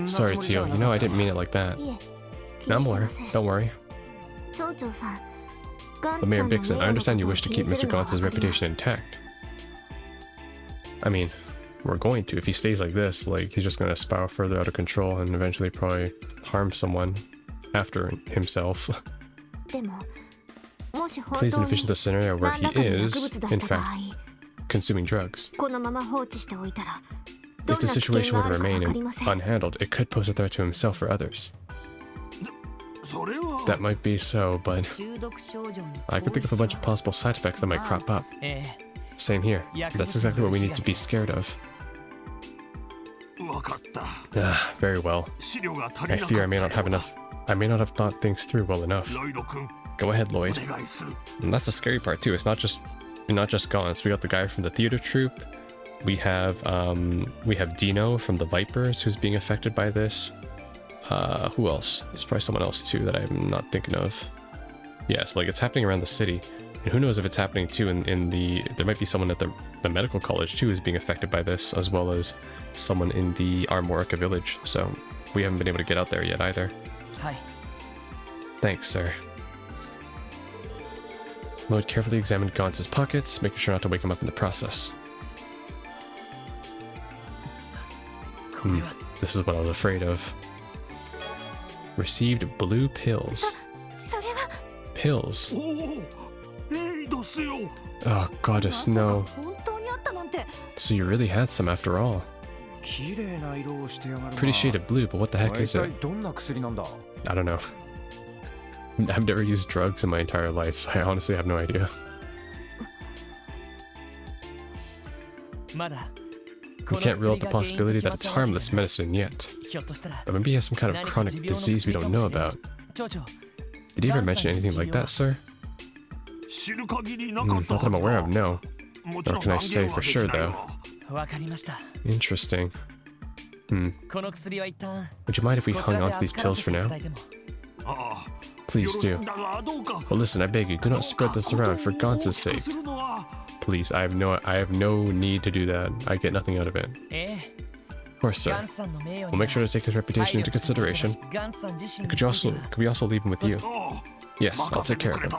Sorry, Tio, you know I didn't mean it like that. No, don't worry. But Mayor Bixen, I understand you wish to keep Mr. Gaunt's reputation intact. I mean, we're going to. If he stays like this, like, he's just going to spiral further out of control and eventually probably harm someone after himself. Please envision the scenario where he is, in fact, consuming drugs. If the situation were to remain unhandled, it could pose a threat to himself or others. That might be so, but I can think of a bunch of possible side effects that might crop up. Same here. That's exactly what we need to be scared of. Very well. I fear I may not have thought things through well enough. Go ahead, Lloyd. And that's the scary part too. It's not just Gaunt's. We got the guy from the theater troupe. We have Dino from the Vipers, who's being affected by this. Who else? There's probably someone else too that I'm not thinking of. Yeah, so like, it's happening around the city. And who knows if it's happening too in the... There might be someone at the medical college too who's being affected by this, as well as someone in the Armorica village. So we haven't been able to get out there yet either. Hi. Thanks, sir. Lloyd carefully examined Gaunt's pockets, making sure not to wake him up in the process. This is what I was afraid of. Received blue pills. Pills? Oh, goddess, no. So you really had some after all. Pretty shade of blue, but what the heck is it? I don't know. I've never used drugs in my entire life, so I honestly have no idea. We can't rule out the possibility that it's harmless medicine yet. But maybe he has some kind of chronic disease we don't know about. Did he ever mention anything like that, sir? Not that I'm aware of, no. Nor can I say for sure, though. Interesting. Would you mind if we hung on to these pills for now? Please do. But listen, I beg you, do not spread this around for Gaunt's sake. Please, I have no need to do that. I get nothing out of it. Of course, sir. We'll make sure to take his reputation into consideration. Could we also leave him with you? Yes, I'll take care of him.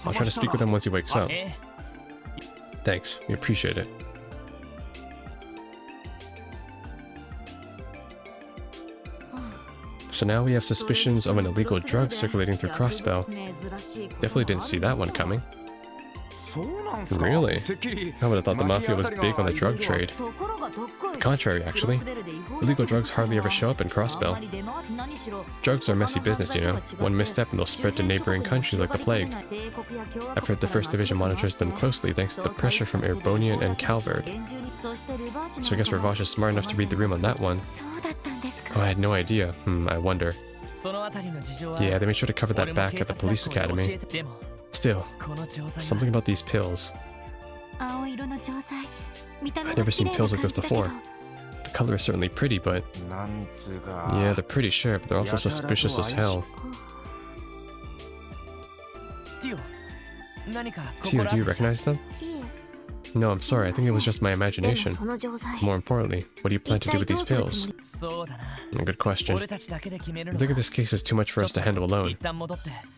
I'll try to speak with him once he wakes up. Thanks, we appreciate it. So now we have suspicions of an illegal drug circulating through Crossbell. Definitely didn't see that one coming. Really? I would have thought the Mafia was big on the drug trade. The contrary, actually. Illegal drugs hardly ever show up in Crossbell. Drugs are messy business, you know. One misstep and they'll spread to neighboring countries like the plague. I've heard the 1st Division monitors them closely thanks to the pressure from Airbonian and Calvard. So I guess Ravash is smart enough to read the room on that one. Oh, I had no idea. I wonder. Yeah, they made sure to cover that back at the police academy. Still, something about these pills. I've never seen pills like this before. The color is certainly pretty, but... Yeah, they're pretty sure, but they're also suspicious as hell. Tio, do you recognize them? No, I'm sorry, I think it was just my imagination. More importantly, what do you plan to do with these pills? Good question. I think this case is too much for us to handle alone.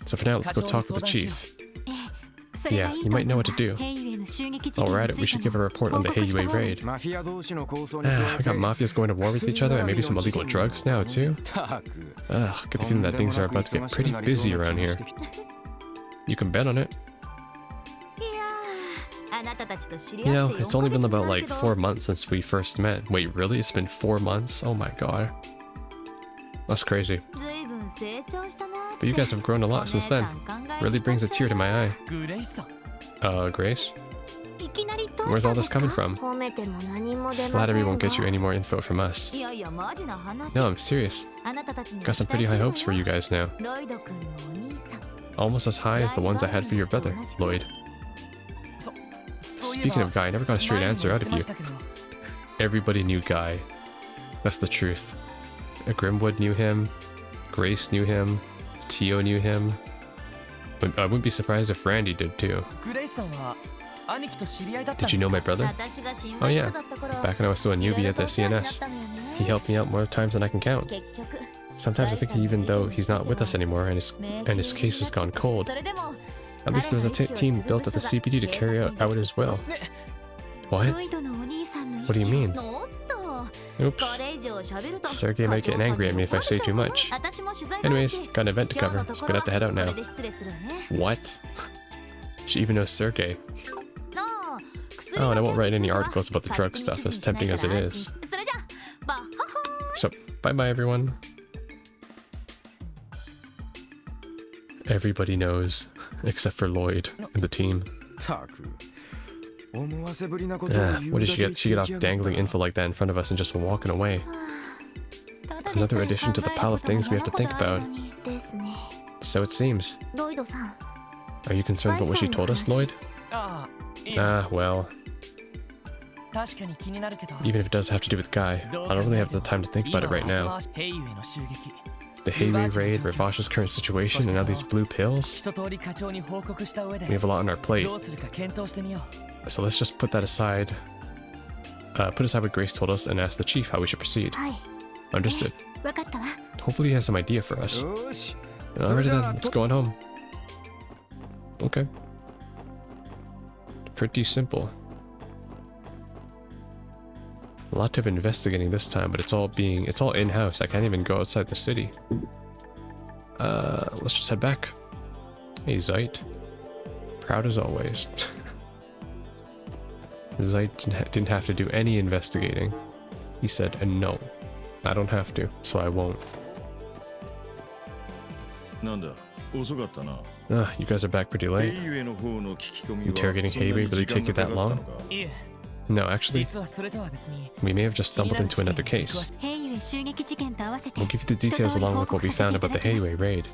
So for now, let's go talk with the chief. Yeah, you might know what to do. While we're at it, we should give a report on the Heiyue raid. We got mafias going to war with each other and maybe some illegal drugs now too. Ugh, get the feeling that things are about to get pretty busy around here. You can bet on it. You know, it's only been about like 4 months since we first met. Wait, really? It's been 4 months? Oh my god. That's crazy. But you guys have grown a lot since then. Really brings a tear to my eye. Grace? Where's all this coming from? Flattery won't get you any more info from us. No, I'm serious. Got some pretty high hopes for you guys now. Almost as high as the ones I had for your brother, Lloyd. Speaking of Guy, I never got a straight answer out of you. Everybody knew Guy. That's the truth. Grimwood knew him. Grace knew him. Tio knew him. I wouldn't be surprised if Randy did too. Did you know my brother? Oh yeah, back when I was still a newbie at the CNS. He helped me out more times than I can count. Sometimes I think even though he's not with us anymore and his case has gone cold, at least there was a team built at the CPD to carry out his will. What? What do you mean? Oops. Sergey might get angry at me if I say too much. Anyways, got an event to cover, so I'm gonna have to head out now. What? She even knows Sergey. Oh, and I won't write any articles about the drug stuff, as tempting as it is. So, bye-bye everyone. Everybody knows, except for Lloyd and the team. What did she get? She get off dangling info like that in front of us and just walking away. Another addition to the pile of things we have to think about. So it seems. Are you concerned about what she told us, Lloyd? Well. Even if it does have to do with Guy, I don't really have the time to think about it right now. The Heiyue raid, Ravash's current situation, and now these blue pills? We have a lot on our plate. So let's just put that aside. Put aside what Grace told us and ask the chief how we should proceed. Understood. Hopefully he has some idea for us. Alright then, let's go on home. Okay. Pretty simple. A lot of investigating this time, but it's all in-house. I can't even go outside the city. Let's just head back. Hey, Zeit. Proud as always. Zeit didn't have to do any investigating. He said, no, I don't have to, so I won't. You guys are back pretty late. Interrogating Heiyue really take you that long? No, actually, we may have just stumbled into another case. We'll give you the details along with what we found about the Heiyue raid.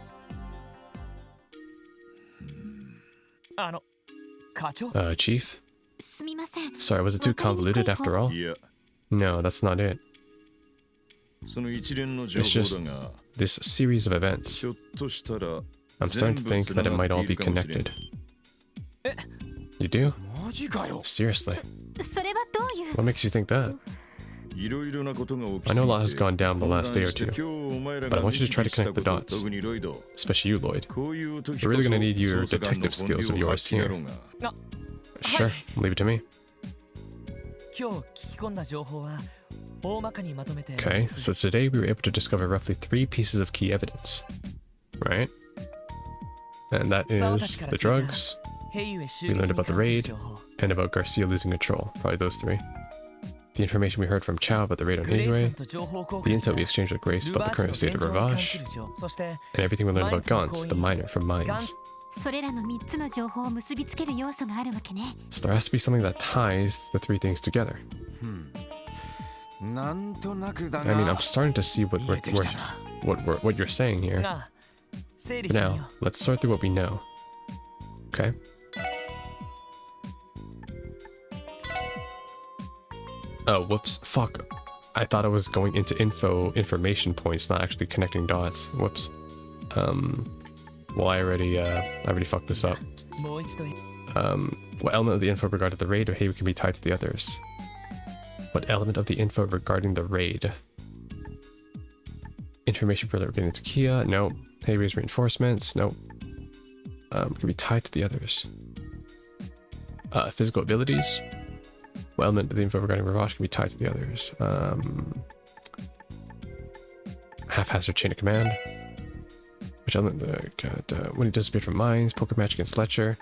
Chief? Sorry, was it too convoluted after all? No, that's not it. It's just this series of events. I'm starting to think that it might all be connected. You do? Seriously? What makes you think that? I know a lot has gone down the last day or two, but I want you to try to connect the dots. Especially you, Lloyd. We're really gonna need your detective skills of yours here. Sure, leave it to me. Okay, so today we were able to discover roughly 3 pieces of key evidence. Right? And that is the drugs, we learned about the raid, and about Garcia losing control. Probably those 3. The information we heard from Chow about the raid on Heiyue, the intel we exchanged with Grace about the current state of Ravage, and everything we learned about Gauntz, the miner from Mines. So there has to be something that ties the 3 things together. I mean, I'm starting to see what you're saying here. But now, let's sort through what we know. Okay? Oh, whoops. Fuck. I thought I was going into information points, not actually connecting dots. Whoops. Well, I already fucked this up. What element of the info regarding the raid or Heiyue can be tied to the others? What element of the info regarding the raid? Information relating to Kia? Nope. Heiyue's reinforcements? Nope. Can be tied to the others. Physical abilities. What element of the info regarding Ravash can be tied to the others? Haphazard chain of command. Which element when he disappeared from mines, poker match against Fletcher,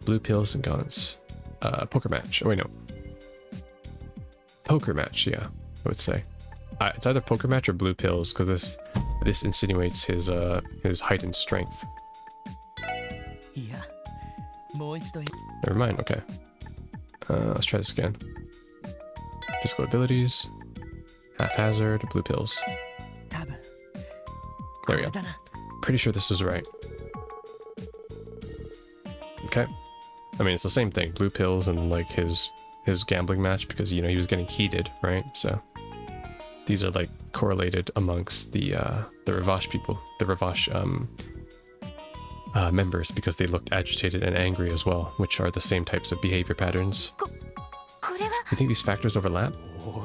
blue pills and guns. Poker match. Oh wait, no. Poker match, yeah, I would say. It's either poker match or blue pills, because this insinuates his heightened strength. Never mind, okay. Let's try this again. Physical abilities, haphazard, blue pills. There we go. Pretty sure this is right. Okay. I mean, it's the same thing. Blue pills and like his gambling match, because you know he was getting heated, right? So these are like correlated amongst the Ravash people, the Ravash members, because they looked agitated and angry as well, which are the same types of behavior patterns. You think these factors overlap?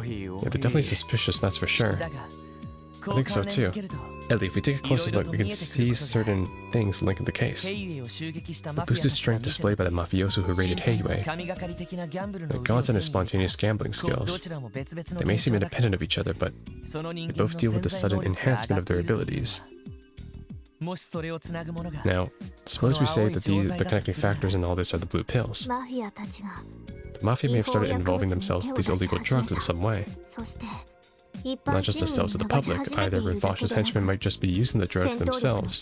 Yeah, they're definitely suspicious, that's for sure. I think so too. Ellie, if we take a closer look, we can see certain things linking the case. The boosted strength displayed by the mafioso who raided Heiwei, the gods and his spontaneous gambling skills. They may seem independent of each other, but they both deal with the sudden enhancement of their abilities. Now, suppose we say that the connecting factors in all this are the blue pills. The mafia may have started involving themselves with these illegal drugs in some way. Not just to sell to the public, either Ravash's henchmen might just be using the drugs themselves.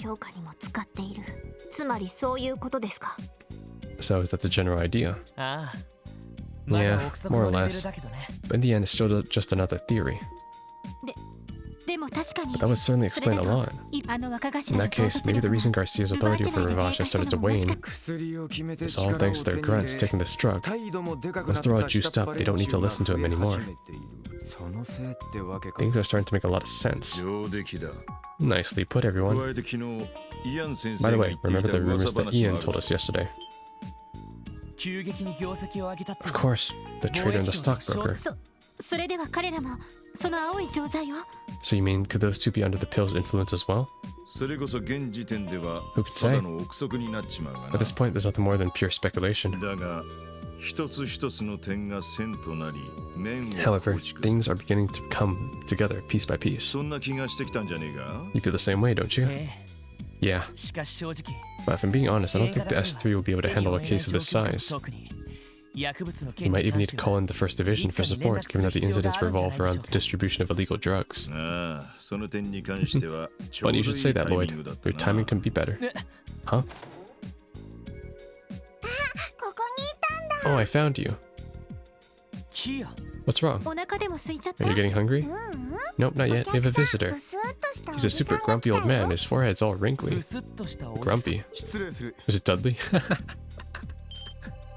So is that the general idea? Yeah, more or less. But in the end, it's still just another theory. But that would certainly explain a lot. In that case, maybe the reason Garcia's authority over Ravash has started to wane is all thanks to their grunts taking this drug. Once they're all juiced up, they don't need to listen to him anymore. Things are starting to make a lot of sense. Nicely put, everyone. By the way, remember the rumors that Ian told us yesterday? Of course, the trader and the stockbroker. So you mean, could those two be under the pill's influence as well? Who could say? At this point, there's nothing more than pure speculation. However, things are beginning to come together piece by piece. You feel the same way, don't you? Yeah. But if I'm being honest, I don't think the S3 will be able to handle a case of this size. We might even need to call in the 1st Division for support, given that the incidents revolve around the distribution of illegal drugs. Funny you should say that, Lloyd. Your timing couldn't be better. Huh? Oh, I found you. What's wrong? Are you getting hungry? Nope, not yet. We have a visitor. He's a super grumpy old man. His forehead's all wrinkly. Grumpy? Is it Dudley?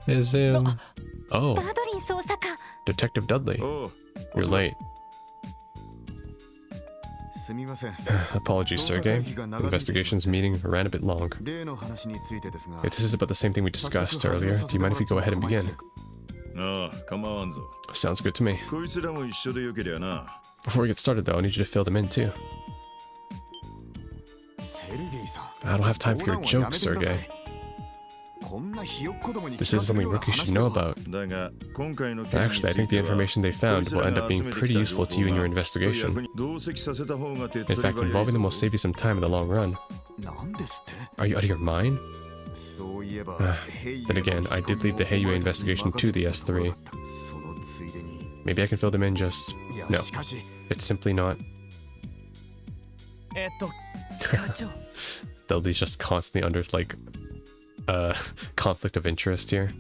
Is him. Oh. Detective Dudley. You're late. Apologies, Sergey. The investigations meeting ran a bit long. If this is about the same thing we discussed earlier, do you mind if we go ahead and begin? Sounds good to me. Before we get started though, I need you to fill them in too. I don't have time for your jokes, Sergey. This is something rookies should know about. Actually, I think the information they found will end up being pretty useful to you in your investigation. In fact, involving them will save you some time in the long run. Are you out of your mind? Then again, I did leave the Heiwei investigation to the S3. Maybe I can fill them in just... No, it's simply not. Dudley's just constantly under, like, conflict of interest here.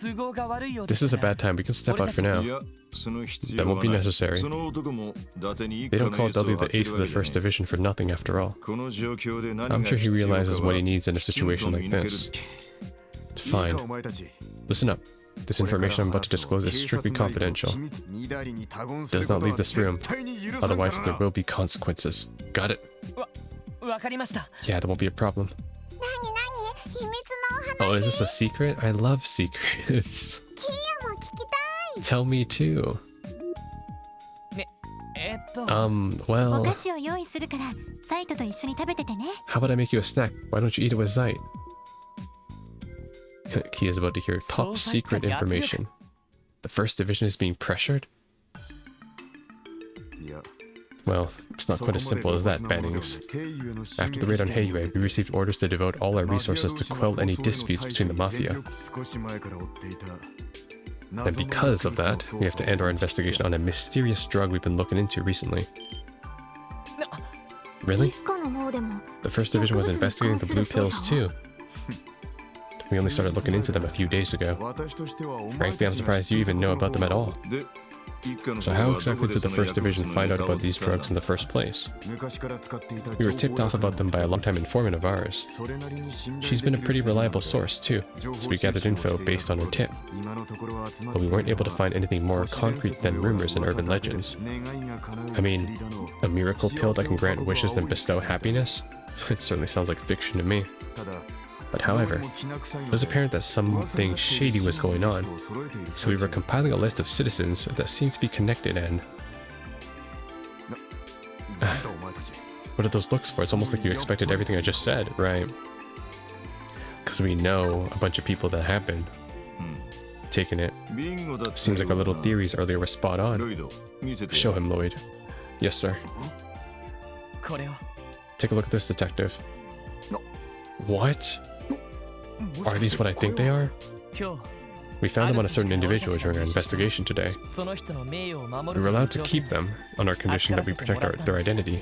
This is a bad time, we can step out for now. That won't be necessary. They don't call Dudley the ace of the 1st Division for nothing after all. I'm sure he realizes what he needs in a situation like this. Fine. Listen up. This information I'm about to disclose is strictly confidential. Does not leave this room, otherwise there will be consequences. Got it? Yeah, that won't be a problem. Oh, is this a secret? I love secrets. Tell me too. Well... How about I make you a snack? Why don't you eat it with Zeit? He is about to hear top secret information. The first division is being pressured? Well, it's not quite as simple as that, Bannings. After the raid on Heiyue, we received orders to devote all our resources to quell any disputes between the mafia. And because of that, we have to end our investigation on a mysterious drug we've been looking into recently. Really? The first division was investigating the blue pills too. We only started looking into them a few days ago. Frankly, I'm surprised you even know about them at all. So how exactly did the first division find out about these drugs in the first place? We were tipped off about them by a longtime informant of ours. She's been a pretty reliable source too, so we gathered info based on her tip. But we weren't able to find anything more concrete than rumors and urban legends. I mean, a miracle pill that can grant wishes and bestow happiness? It certainly sounds like fiction to me. But however, it was apparent that something shady was going on, so we were compiling a list of citizens that seemed to be connected and... What are those looks for? It's almost like you expected everything I just said, right? Because we know a bunch of people that have been taking it. Seems like our little theories earlier were spot on. Show him, Lloyd. Yes, sir. Take a look at this, detective. What? Are these what I think they are? We found them on a certain individual during our investigation today. We were allowed to keep them on our condition that we protect their identity.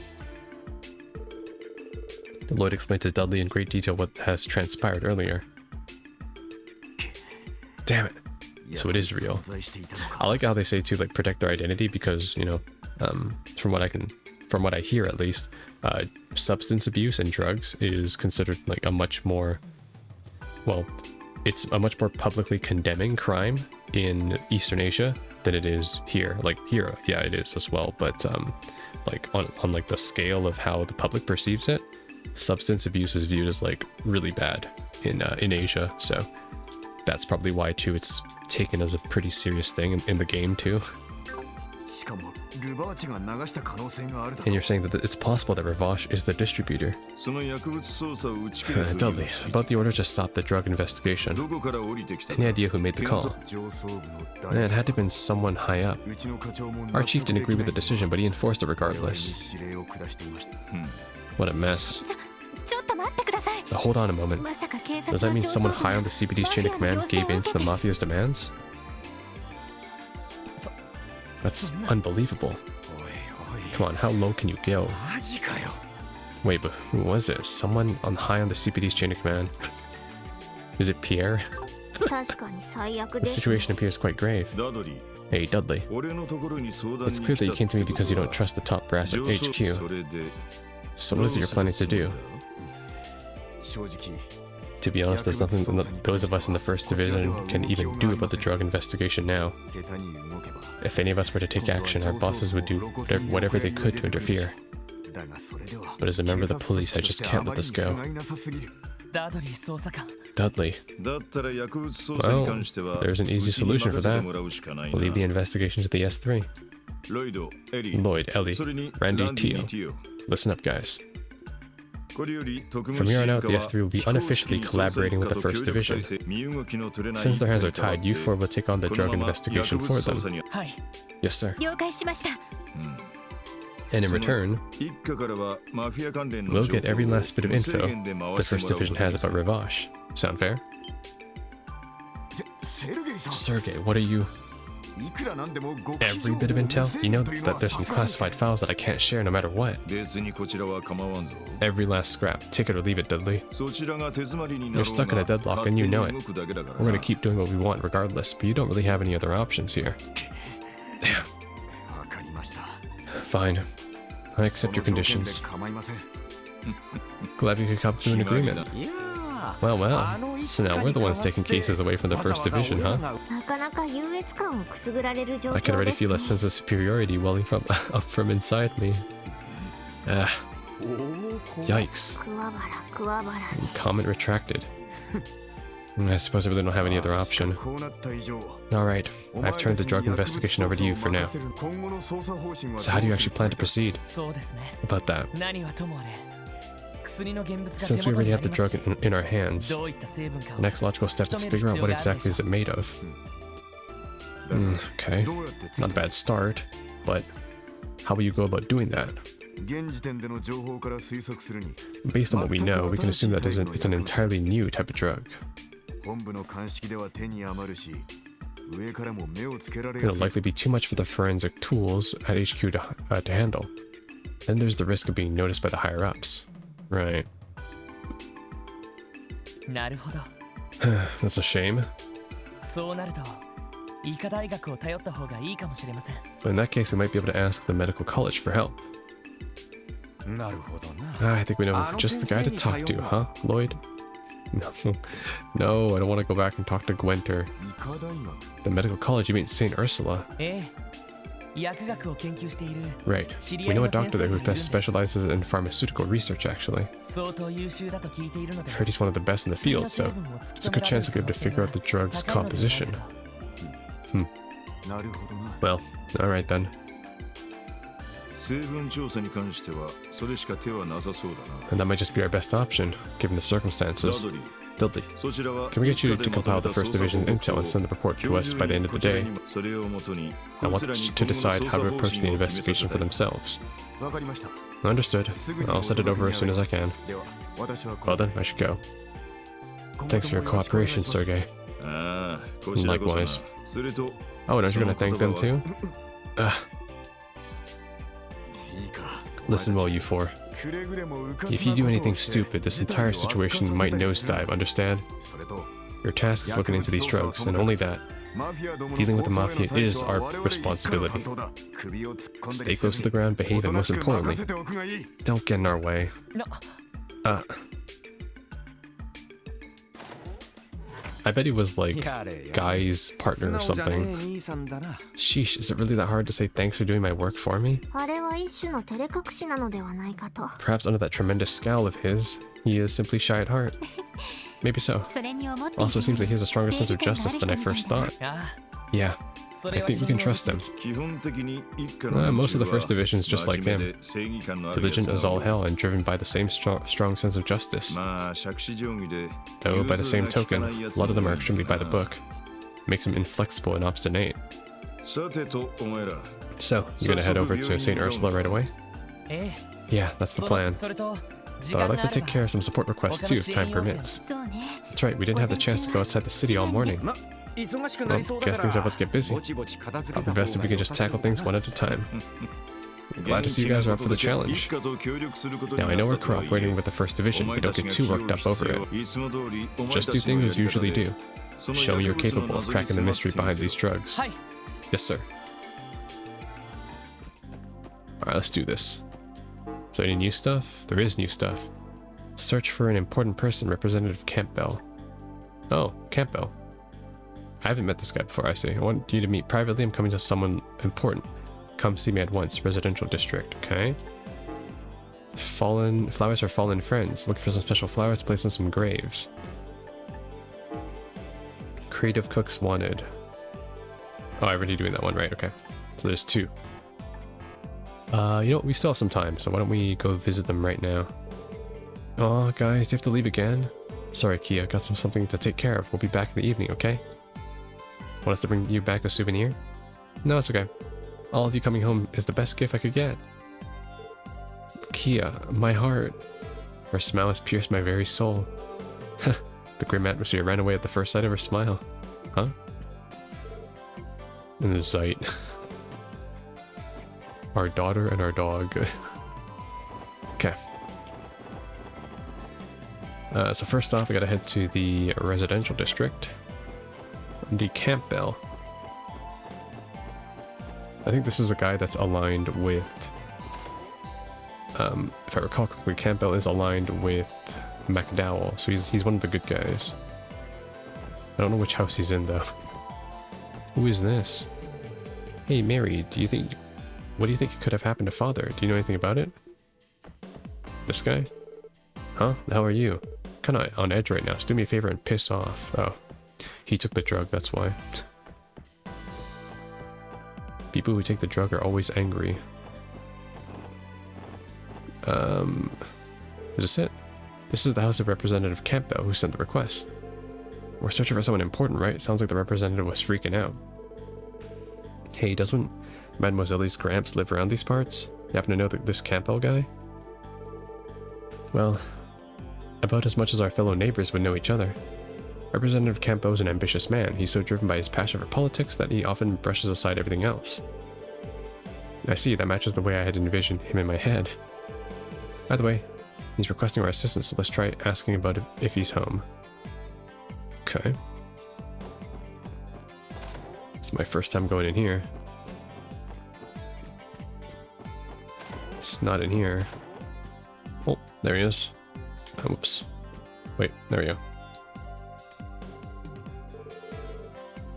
Lloyd explained to Dudley in great detail what has transpired earlier. Damn it. So it is real. I like how they say to like protect their identity because, you know, from what I hear at least, substance abuse and drugs is considered like a much more, well, it's a much more publicly condemning crime in Eastern Asia than it is here. Like here, yeah, it is as well, but like on like the scale of how the public perceives it, substance abuse is viewed as like really bad in Asia. So that's probably why too it's taken as a pretty serious thing in the game too. And you're saying that it's possible that Ravash is the distributor. Dudley, about the order to stop the drug investigation. Any idea who made the call? It had to have been someone high up. Our chief didn't agree with the decision, but he enforced it regardless. What a mess. Hold on a moment. Does that mean someone high on the CPD's chain of command gave in to the mafia's demands? That's unbelievable. Come on, how low can you go? Wait, but who was it? Someone high on the CPD's chain of command? Is it Pierre? The situation appears quite grave. Hey, Dudley. It's clear that you came to me because you don't trust the top brass at HQ. So what is it you're planning to do? To be honest, there's nothing those of us in the first division can even do about the drug investigation now. If any of us were to take action, our bosses would do whatever they could to interfere. But as a member of the police, I just can't let this go. Dudley. Well, there's an easy solution for that. We'll leave the investigation to the S3. Lloyd, Ellie, Randy, Tio. Listen up, guys. From here on out, the S3 will be unofficially collaborating with the First Division. Since their hands are tied, you four will take on the drug investigation for them. Yes, sir. And in return, we'll get every last bit of info the First Division has about Ravash. Sound fair? Sergey, what are you... Every bit of intel? You know that there's some classified files that I can't share no matter what. Every last scrap. Take it or leave it, Dudley. You're stuck in a deadlock and you know it. We're gonna keep doing what we want regardless, but you don't really have any other options here. Damn. Fine. I accept your conditions. Glad we could come to an agreement. Well, well. So now we're the ones taking cases away from the First Division, huh? I can already feel a sense of superiority welling up from inside me. Yikes. Comment retracted. I suppose I really don't have any other option. Alright, I've turned the drug investigation over to you for now. So how do you actually plan to proceed? About that. Since we already have the drug in our hands, the next logical step is to figure out what exactly is it made of. Okay, not a bad start, but how will you go about doing that? Based on what we know, we can assume that it's an entirely new type of drug. It'll likely be too much for the forensic tools at HQ to handle. Then there's the risk of being noticed by the higher-ups. Right. That's a shame. But in that case, we might be able to ask the medical college for help. I think we know just the guy to talk to, huh, Lloyd? No, I don't want to go back and talk to Gwenter. The medical college, you mean St. Ursula? Right. We know a doctor there who best specializes in pharmaceutical research, actually. I've heard he's one of the best in the field, so it's a good chance we'll be able to figure out the drug's composition. Well, alright then. And that might just be our best option, given the circumstances. Dudley, can we get you to compile the First Division intel and send the report to us by the end of the day? I want them to decide how to approach the investigation for themselves. Understood. I'll send it over as soon as I can. Well then, I should go. Thanks for your cooperation, Sergei. Likewise. Oh, and aren't you gonna thank them too? Listen well, you four. If you do anything stupid, this entire situation might nosedive, understand? Your task is looking into these drugs, and only that. Dealing with the mafia is our responsibility. Stay close to the ground, behave, and most importantly, don't get in our way. I bet he was like Guy's partner or something. Sheesh, is it really that hard to say thanks for doing my work for me? Perhaps under that tremendous scowl of his, he is simply shy at heart. Maybe so. Also, it seems that he has a stronger sense of justice than I first thought. Yeah, I think we can trust him. Most of the First Division is just like him. Diligent as all hell and driven by the same strong sense of justice. Though, by the same token, a lot of them are extremely by the book. Makes them inflexible and obstinate. So, you're gonna head over to St. Ursula right away? Yeah, that's the plan. Though I'd like to take care of some support requests too, if time permits. That's right, we didn't have the chance to go outside the city all morning. Well, guess things are about to get busy. Probably best if we can just tackle things one at a time. Glad to see you guys are up for the challenge. Now, I know we're cooperating with the First Division, but don't get too worked up over it. Just do things as you usually do. Show me you're capable of cracking the mystery behind these drugs. Yes, sir. Alright, let's do this. So any new stuff? There is new stuff. Search for an important person, Representative Campbell. Oh, Campbell. I haven't met this guy before, I see. I want you to meet privately. I'm coming to someone important. Come see me at once. Residential district, okay? Flowers for fallen friends. Looking for some special flowers to place on some graves. Creative cooks wanted. Oh, I'm already doing that one, right? Okay. So there's two. You know what? We still have some time, so why don't we go visit them right now? Oh, guys, do you have to leave again? Sorry, Kia. Got something to take care of. We'll be back in the evening, okay? Want us to bring you back a souvenir? No, it's okay. All of you coming home is the best gift I could get. Kia, my heart. Her smile has pierced my very soul. The grim atmosphere ran away at the first sight of her smile. Huh? In the sight. Our daughter and our dog. Okay. So first off, I gotta head to the residential district. The Campbell. I think this is a guy that's aligned with... if I recall correctly, Campbell is aligned with McDowell, so he's one of the good guys. I don't know which house he's in, though. Who is this? Hey, Mary, what do you think could have happened to Father? Do you know anything about it? This guy? Huh? How are you? Kinda on edge right now, so do me a favor and piss off. Oh. He took the drug, that's why. People who take the drug are always angry. Is this it? This is the house of Representative Campbell who sent the request. We're searching for someone important, right? Sounds like the representative was freaking out. Hey, doesn't Mademoiselle's Gramps live around these parts? You happen to know this Campbell guy? Well, about as much as our fellow neighbors would know each other. Representative Campbell is an ambitious man. He's so driven by his passion for politics that he often brushes aside everything else. I see, that matches the way I had envisioned him in my head. By the way, he's requesting our assistance, so let's try asking about if he's home. Okay. It's my first time going in here. It's not in here. Oh, there he is. Oops. Wait, there we go.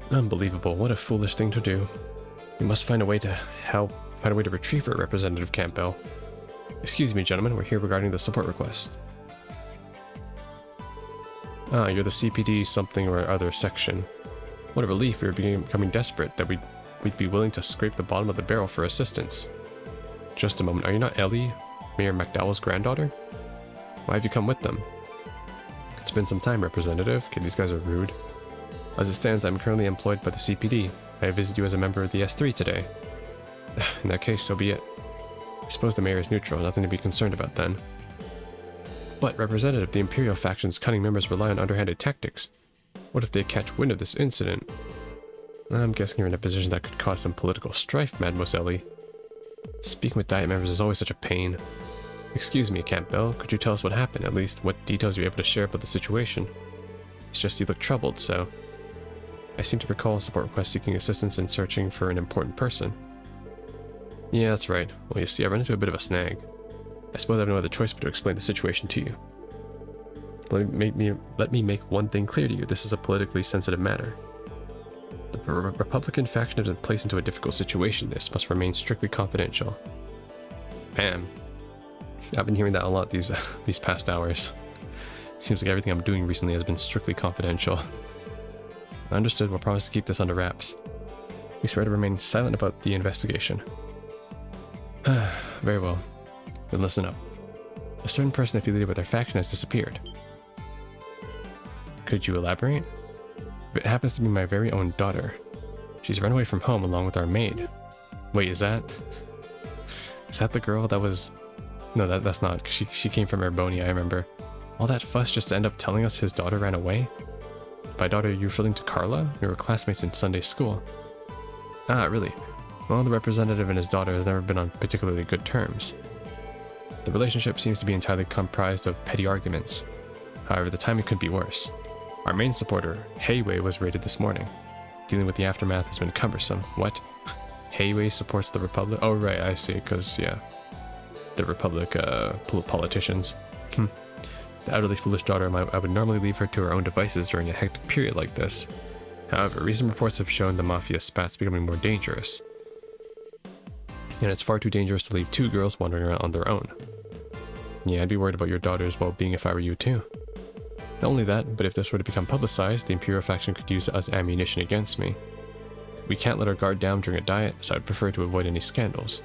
Unbelievable, what a foolish thing to do. We must find a way to retrieve her, Representative Campbell. Excuse me, gentlemen, we're here regarding the support request. Ah, you're the CPD something or other section. What a relief, we were becoming desperate that we'd be willing to scrape the bottom of the barrel for assistance. Just a moment, are you not Ellie, Mayor McDowell's granddaughter? Why have you come with them? It's been some time, Representative. Okay, these guys are rude. As it stands, I'm currently employed by the CPD. I visit you as a member of the S3 today. In that case, so be it. I suppose the mayor is neutral, nothing to be concerned about then. But, Representative, the Imperial faction's cunning members rely on underhanded tactics. What if they catch wind of this incident? I'm guessing you're in a position that could cause some political strife, Mademoiselle. Speaking with Diet members is always such a pain. Excuse me, Campbell, could you tell us what happened? At least, what details you're able to share about the situation? It's just you look troubled, so... I seem to recall a support request seeking assistance in searching for an important person. Yeah, that's right. Well, you see, I ran into a bit of a snag. I suppose I have no other choice but to explain the situation to you. Let me make one thing clear to you. This is a politically sensitive matter. The Republican faction has been placed into a difficult situation. This must remain strictly confidential. Bam. I've been hearing that a lot these past hours. Seems like everything I'm doing recently has been strictly confidential. Understood, we'll promise to keep this under wraps. We swear to remain silent about the investigation. Very well. Then listen up. A certain person affiliated with our faction has disappeared. Could you elaborate? It happens to be my very own daughter. She's run away from home along with our maid. Wait, is that the girl that was... No, that's not. She came from Erbonia, I remember. All that fuss just to end up telling us his daughter ran away? By daughter, you're referring to Carla? We were classmates in Sunday school. Ah, really? Well, the representative and his daughter has never been on particularly good terms. The relationship seems to be entirely comprised of petty arguments. However, the timing could be worse. Our main supporter, Hayway, was raided this morning. Dealing with the aftermath has been cumbersome. What? Hayway supports the Republic? Oh, right, I see, because, yeah. The Republic, politicians. The utterly foolish daughter, I would normally leave her to her own devices during a hectic period like this. However, recent reports have shown the mafia spats becoming more dangerous. And it's far too dangerous to leave two girls wandering around on their own. Yeah, I'd be worried about your daughter's well-being if I were you too. Not only that, but if this were to become publicized, the Imperial faction could use it as ammunition against me. We can't let our guard down during a diet, so I'd prefer to avoid any scandals.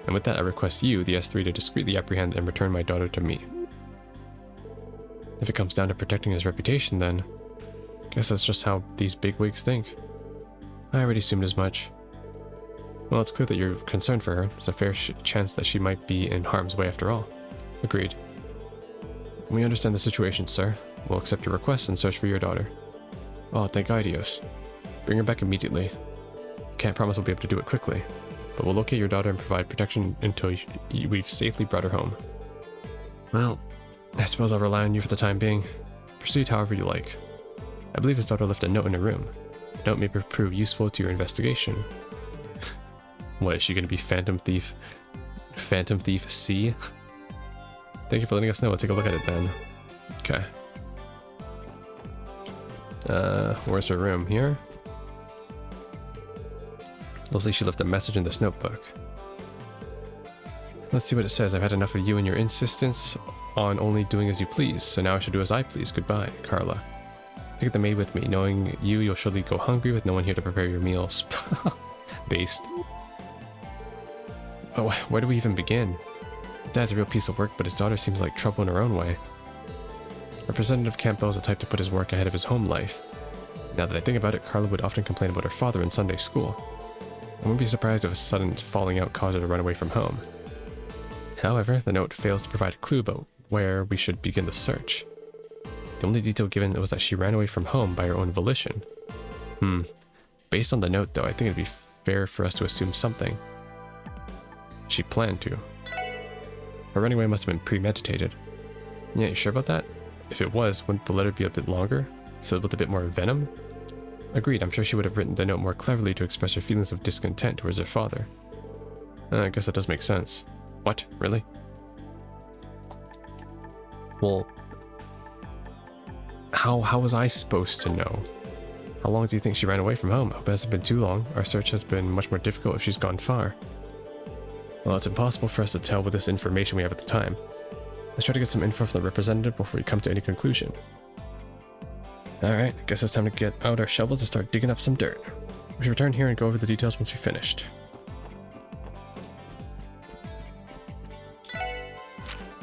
And with that, I request you, the S3, to discreetly apprehend and return my daughter to me. If it comes down to protecting his reputation, then I guess that's just how these bigwigs think. I already assumed as much. Well, it's clear that you're concerned for her. There's a fair chance that she might be in harm's way after all. Agreed. We understand the situation, sir. We'll accept your request and search for your daughter. Oh, thank God, Dios. Bring her back immediately. Can't promise we'll be able to do it quickly, but we'll locate your daughter and provide protection until we've safely brought her home. Well, I suppose I'll rely on you for the time being. Proceed however you like. I believe his daughter left a note in her room. The note may prove useful to your investigation. What, is she going to be Phantom Thief? Phantom Thief C? Thank you for letting us know. We'll take a look at it then. Okay. Where's her room? Here? Looks like she left a message in this notebook. Let's see what it says. I've had enough of you and your insistence on only doing as you please, so now I should do as I please. Goodbye, Carla. Take the maid with me. Knowing you, you'll surely go hungry with no one here to prepare your meals. Based. Oh, where do we even begin? Dad's a real piece of work, but his daughter seems like trouble in her own way. Representative Campbell is the type to put his work ahead of his home life. Now that I think about it, Carla would often complain about her father in Sunday school. I wouldn't be surprised if a sudden falling out caused her to run away from home. However, the note fails to provide a clue about where we should begin the search. The only detail given was that she ran away from home by her own volition. Based on the note, though, I think it'd be fair for us to assume something. She planned to. Her running away must have been premeditated. Yeah, you sure about that? If it was, wouldn't the letter be a bit longer? Filled with a bit more venom? Agreed, I'm sure she would have written the note more cleverly to express her feelings of discontent towards her father. I guess that does make sense. What? Really? Well, how was I supposed to know? How long do you think she ran away from home? I hope it hasn't been too long. Our search has been much more difficult if she's gone far. Well, it's impossible for us to tell with this information we have at the time. Let's try to get some info from the representative before we come to any conclusion. Alright, I guess it's time to get out our shovels and start digging up some dirt. We should return here and go over the details once we've finished.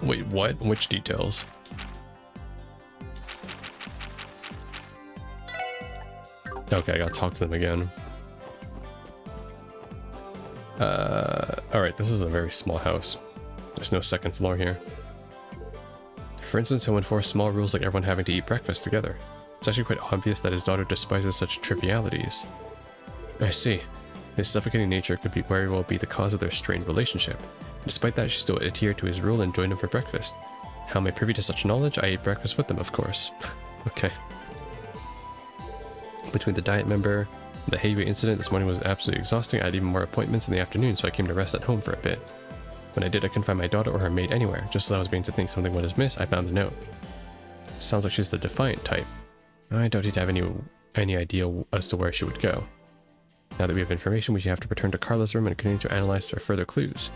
Wait, what? Which details? Okay, I gotta talk to them again. Alright, this is a very small house. There's no second floor here. For instance, he'll enforce small rules like everyone having to eat breakfast together. It's actually quite obvious that his daughter despises such trivialities. I see. His suffocating nature could be very well be the cause of their strained relationship. Despite that, she still adhered to his rule and joined him for breakfast. How am I privy to such knowledge? I ate breakfast with them, of course. Okay. Between the diet member and the Hayway incident, this morning was absolutely exhausting. I had even more appointments in the afternoon, so I came to rest at home for a bit. When I did, I couldn't find my daughter or her maid anywhere. Just as I was beginning to think something was amiss, I found the note. Sounds like she's the defiant type. I don't need to have any idea as to where she would go. Now that we have information, we should have to return to Carla's room and continue to analyze for further clues.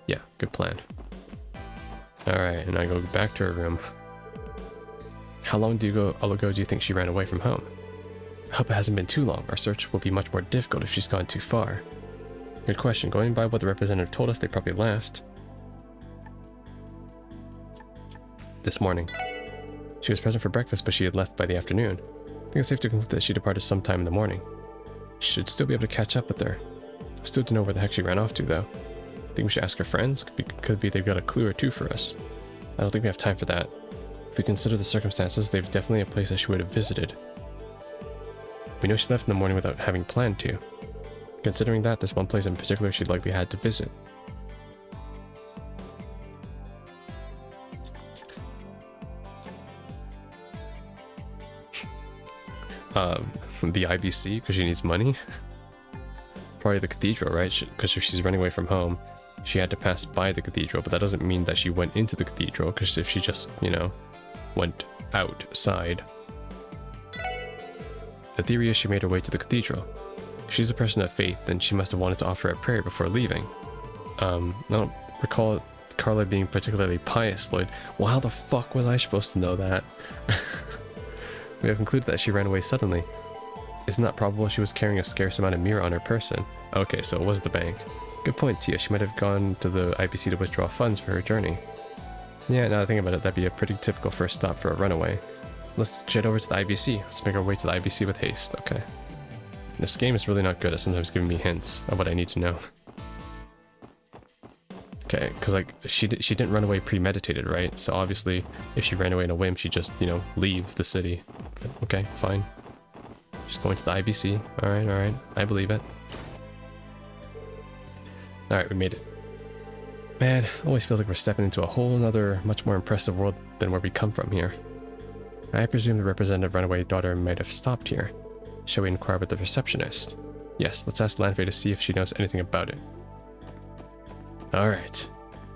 Yeah, good plan. Alright, and I go back to her room. How long ago do you think she ran away from home? I hope it hasn't been too long. Our search will be much more difficult if she's gone too far. Good question. Going by what the representative told us, they probably left this morning. She was present for breakfast, but she had left by the afternoon. I think it's safe to conclude that she departed sometime in the morning. Should still be able to catch up with her. Still don't know where the heck she ran off to, though. Think we should ask her friends? Could be they've got a clue or two for us. I don't think we have time for that. If we consider the circumstances, they've definitely a place that she would have visited. We know she left in the morning without having planned to. Considering that, there's one place in particular she'd likely had to visit. The IBC, because she needs money? Probably the cathedral, right? Because if she's running away from home, she had to pass by the cathedral, but that doesn't mean that she went into the cathedral, because if she just, you know, went outside. The theory is she made her way to the cathedral. If she's a person of faith, then she must have wanted to offer a prayer before leaving. I don't recall Carla being particularly pious, Lloyd. Well, how the fuck was I supposed to know that? We have concluded that she ran away suddenly. Isn't that probable? She was carrying a scarce amount of mirror on her person. Okay, so it was the bank. Good point, Tia. She might have gone to the IBC to withdraw funds for her journey. Yeah, now that I think about it, that'd be a pretty typical first stop for a runaway. Let's jet over to the IBC. Let's make our way to the IBC with haste. Okay. This game is really not good at sometimes giving me hints of what I need to know. Okay, because like she didn't run away premeditated, right? So obviously, if she ran away in a whim, she'd just, you know, leave the city. But okay, fine. She's going to the IBC. All right. I believe it. All right, we made it. Man, it always feels like we're stepping into a whole nother, much more impressive world than where we come from here. I presume the representative runaway daughter might have stopped here. Shall we inquire with the receptionist? Yes, let's ask Landfay to see if she knows anything about it. Alright.